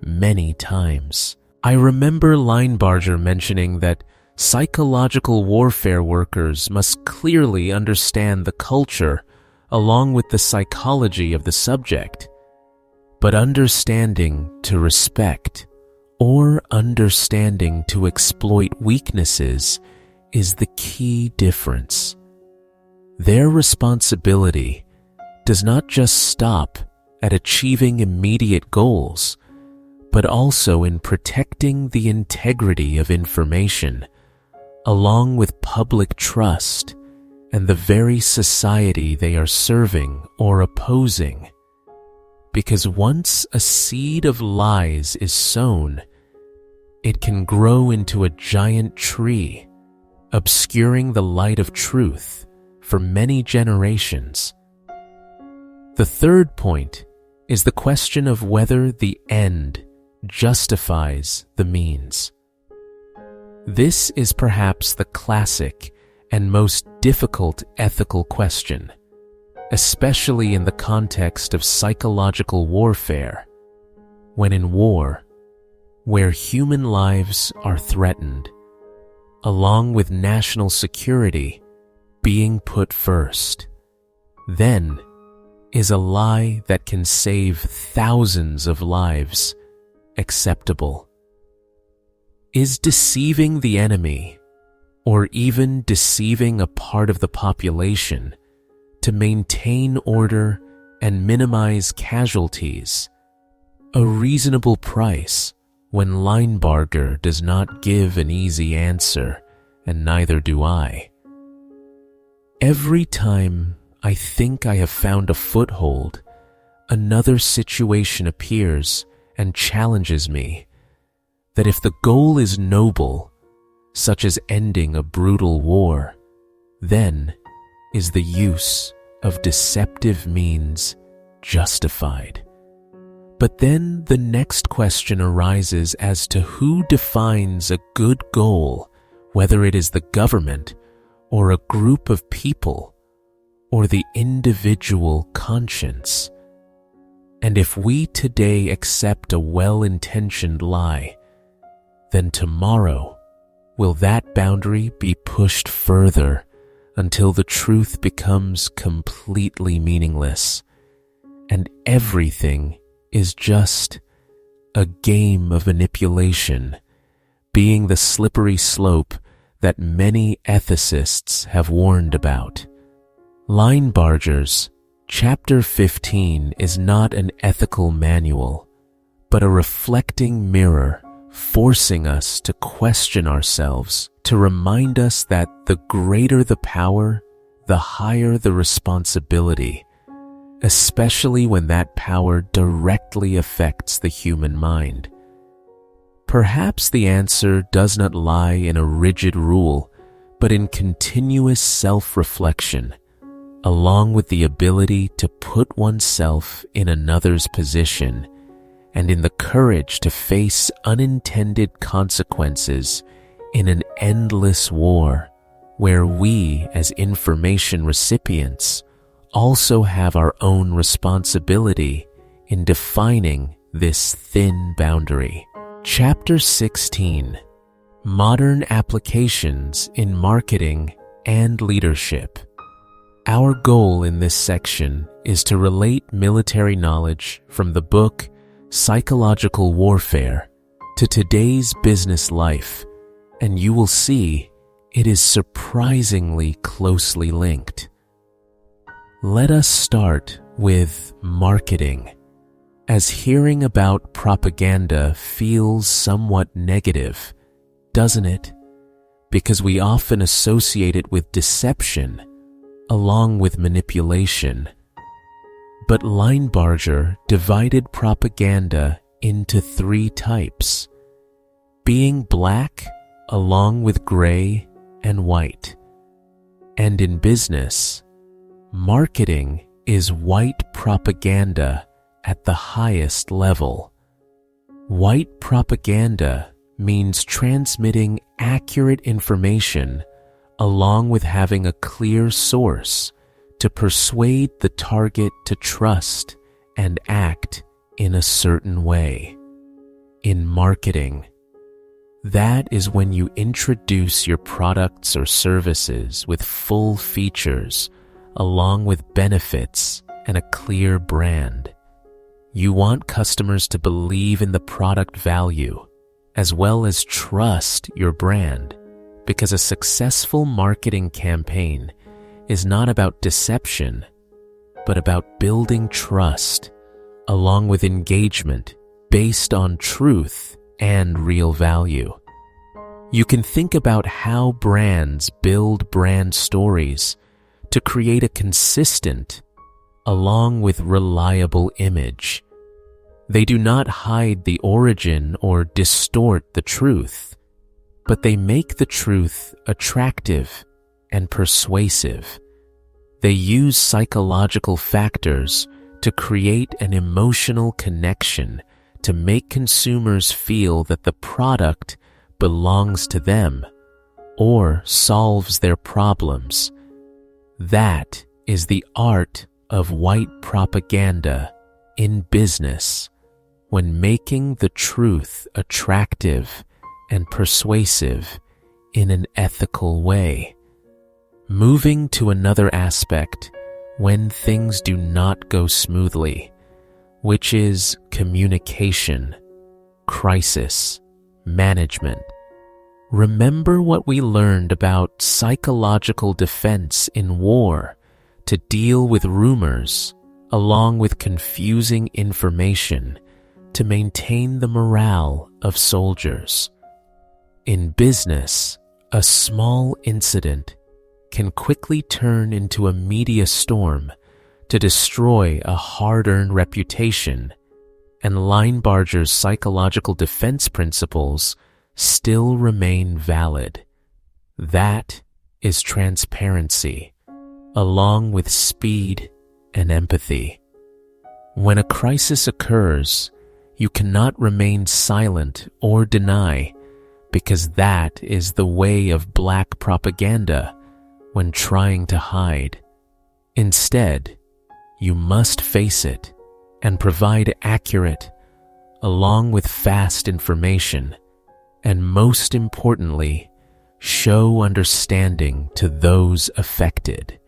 many times. I remember Linebarger mentioning that psychological warfare workers must clearly understand the culture along with the psychology of the subject, but understanding to respect or understanding to exploit weaknesses is the key difference. Their responsibility does not just stop at achieving immediate goals, but also in protecting the integrity of information, along with public trust and the very society they are serving or opposing. Because once a seed of lies is sown, it can grow into a giant tree, obscuring the light of truth for many generations. The third point is the question of whether the end justifies the means. This is perhaps the classic and most difficult ethical question, especially in the context of psychological warfare, when in war, where human lives are threatened, along with national security being put first. Then is a lie that can save thousands of lives acceptable? Is deceiving the enemy, or even deceiving a part of the population to maintain order and minimize casualties, a reasonable price when Linebarger does not give an easy answer, and neither do I? Every time I think I have found a foothold, another situation appears and challenges me that if the goal is noble, such as ending a brutal war, then is the use of deceptive means justified? But then the next question arises as to who defines a good goal, whether it is the government or a group of people or the individual conscience. And if we today accept a well-intentioned lie, then tomorrow will that boundary be pushed further until the truth becomes completely meaningless, and everything is just a game of manipulation, being the slippery slope that many ethicists have warned about. Linebarger's Chapter 15 is not an ethical manual, but a reflecting mirror forcing us to question ourselves, to remind us that the greater the power, the higher the responsibility, especially when that power directly affects the human mind. Perhaps the answer does not lie in a rigid rule, but in continuous self-reflection, along with the ability to put oneself in another's position and in the courage to face unintended consequences in an endless war where we, as information recipients, also have our own responsibility in defining this thin boundary. Chapter 16: Modern Applications in Marketing and Leadership. Our goal in this section is to relate military knowledge from the book Psychological Warfare to today's business life, and you will see it is surprisingly closely linked. Let us start with marketing, as hearing about propaganda feels somewhat negative, doesn't it? Because we often associate it with deception, along with manipulation. But Linebarger divided propaganda into 3 types, being black along with gray and white. And in business, marketing is white propaganda at the highest level. White propaganda means transmitting accurate information along with having a clear source to persuade the target to trust and act in a certain way. In marketing, that is when you introduce your products or services with full features along with benefits and a clear brand. You want customers to believe in the product value as well as trust your brand, because a successful marketing campaign is not about deception, but about building trust along with engagement based on truth and real value. You can think about how brands build brand stories to create a consistent along with reliable image. They do not hide the origin or distort the truth, but they make the truth attractive and persuasive. They use psychological factors to create an emotional connection to make consumers feel that the product belongs to them or solves their problems. That is the art of white propaganda in business, when making the truth attractive and persuasive in an ethical way. Moving to another aspect when things do not go smoothly, which is communication, crisis, management. Remember what we learned about psychological defense in war to deal with rumors along with confusing information to maintain the morale of soldiers. In business, a small incident can quickly turn into a media storm to destroy a hard-earned reputation, and Linebarger's psychological defense principles still remain valid. That is transparency, along with speed and empathy. When a crisis occurs, you cannot remain silent or deny, because that is the way of black propaganda when trying to hide. Instead, you must face it and provide accurate, along with fast information, and most importantly, show understanding to those affected.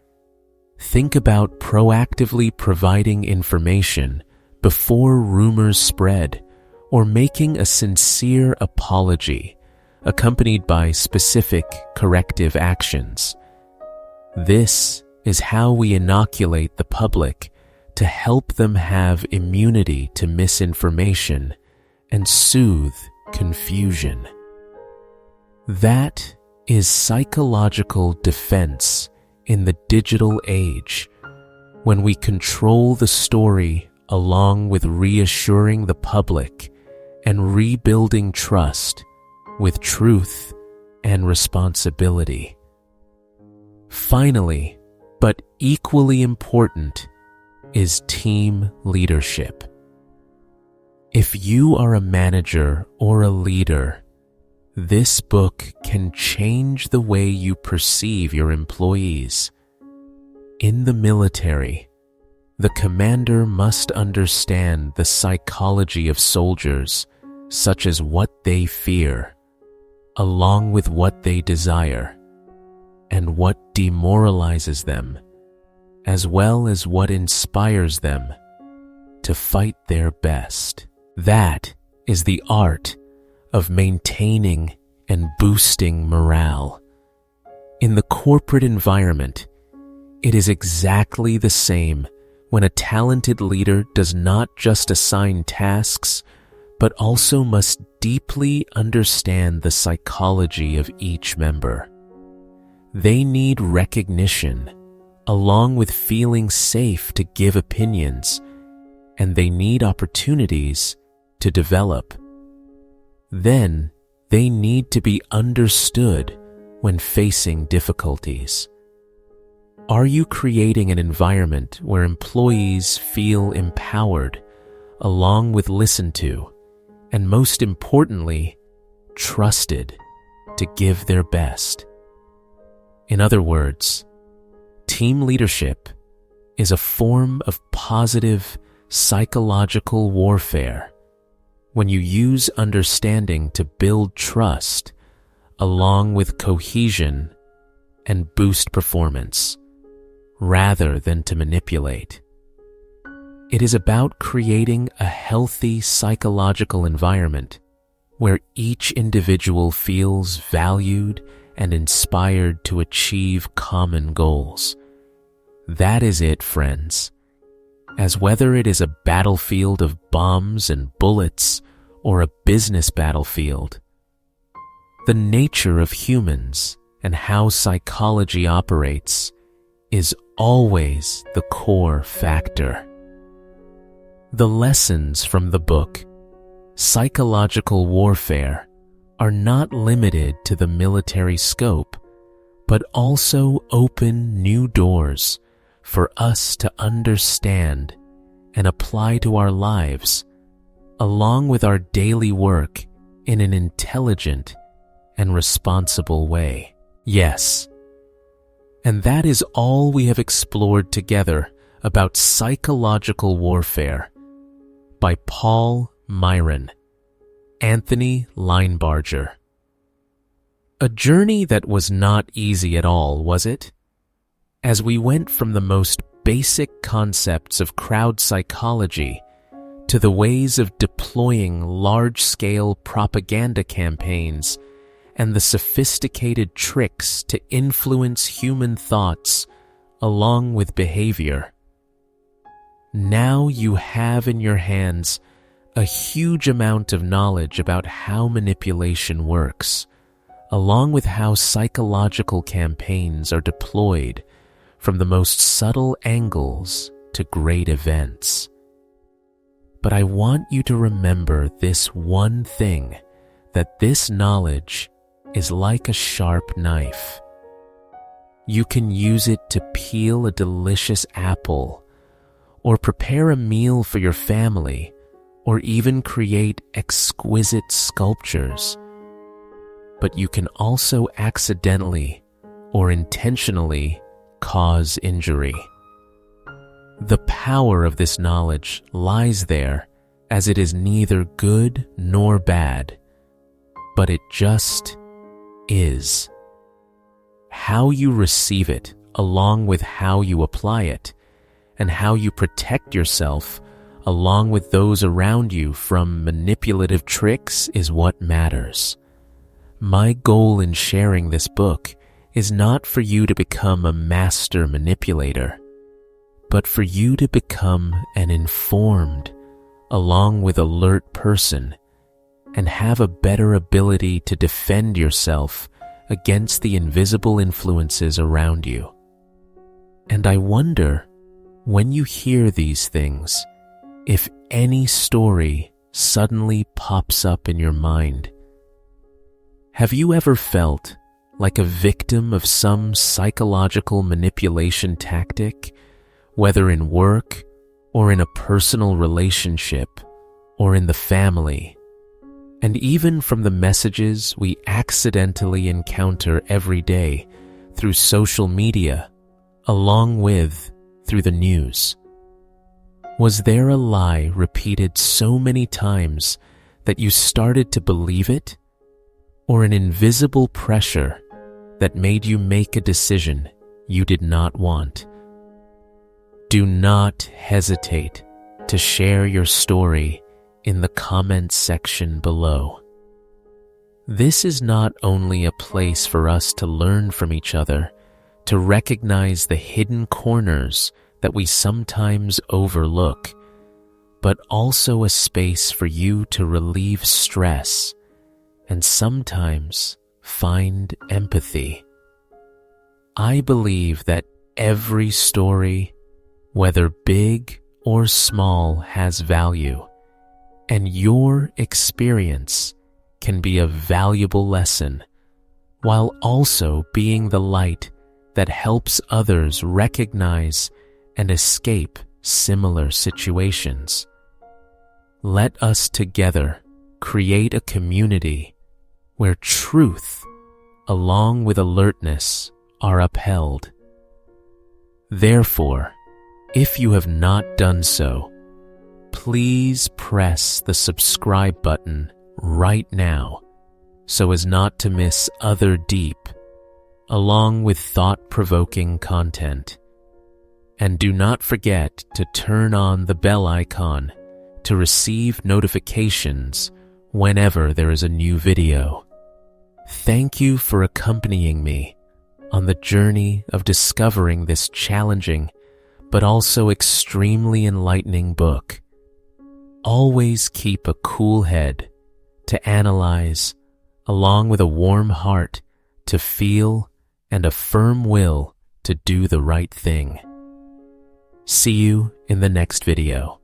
Think about proactively providing information before rumors spread, or making a sincere apology accompanied by specific corrective actions. This is how we inoculate the public to help them have immunity to misinformation and soothe confusion. That is psychological defense in the digital age, when we control the story along with reassuring the public and rebuilding trust with truth and responsibility. Finally, but equally important, is team leadership. If you are a manager or a leader, this book can change the way you perceive your employees. In the military, the commander must understand the psychology of soldiers, such as what they fear, along with what they desire, and what demoralizes them, as well as what inspires them to fight their best. That is the art of maintaining and boosting morale. In the corporate environment, it is exactly the same when a talented leader does not just assign tasks, but also must deeply understand the psychology of each member. They need recognition, along with feeling safe to give opinions, and they need opportunities to develop. Then, they need to be understood when facing difficulties. Are you creating an environment where employees feel empowered, along with listened to, and most importantly, trusted to give their best? In other words, team leadership is a form of positive psychological warfare when you use understanding to build trust, along with cohesion and boost performance, rather than to manipulate. It is about creating a healthy psychological environment where each individual feels valued and inspired to achieve common goals. That is it, friends. As whether it is a battlefield of bombs and bullets or a business battlefield, the nature of humans and how psychology operates is always the core factor. The lessons from the book, Psychological Warfare, are not limited to the military scope, but also open new doors for us to understand and apply to our lives, along with our daily work in an intelligent and responsible way. Yes. And that is all we have explored together about psychological warfare by Paul Myron, Anthony Linebarger. A journey that was not easy at all, was it? As we went from the most basic concepts of crowd psychology to the ways of deploying large-scale propaganda campaigns and the sophisticated tricks to influence human thoughts along with behavior. Now you have in your hands a huge amount of knowledge about how manipulation works, along with how psychological campaigns are deployed from the most subtle angles to great events. But I want you to remember this one thing, that this knowledge is like a sharp knife. You can use it to peel a delicious apple, or prepare a meal for your family, or even create exquisite sculptures. But you can also accidentally or intentionally cause injury. The power of this knowledge lies there, as it is neither good nor bad, but it just is. How you receive it, along with how you apply it, and how you protect yourself, along with those around you from manipulative tricks, is what matters. My goal in sharing this book is not for you to become a master manipulator, but for you to become an informed, along with alert person, and have a better ability to defend yourself against the invisible influences around you. And I wonder, when you hear these things, if any story suddenly pops up in your mind. Have you ever felt like a victim of some psychological manipulation tactic, whether in work or in a personal relationship or in the family? And even from the messages we accidentally encounter every day through social media, along with through the news? Was there a lie repeated so many times that you started to believe it, or an invisible pressure that made you make a decision you did not want? Do not hesitate to share your story in the comments section below. This is not only a place for us to learn from each other, to recognize the hidden corners that we sometimes overlook, but also a space for you to relieve stress and sometimes find empathy. I believe that every story, whether big or small, has value, and your experience can be a valuable lesson, while also being the light that helps others recognize and escape similar situations. Let us together create a community where truth, along with alertness, are upheld. Therefore, if you have not done so, please press the subscribe button right now so as not to miss other deep, along with thought-provoking content. And do not forget to turn on the bell icon to receive notifications whenever there is a new video. Thank you for accompanying me on the journey of discovering this challenging but also extremely enlightening book. Always keep a cool head to analyze, along with a warm heart to feel and a firm will to do the right thing. See you in the next video.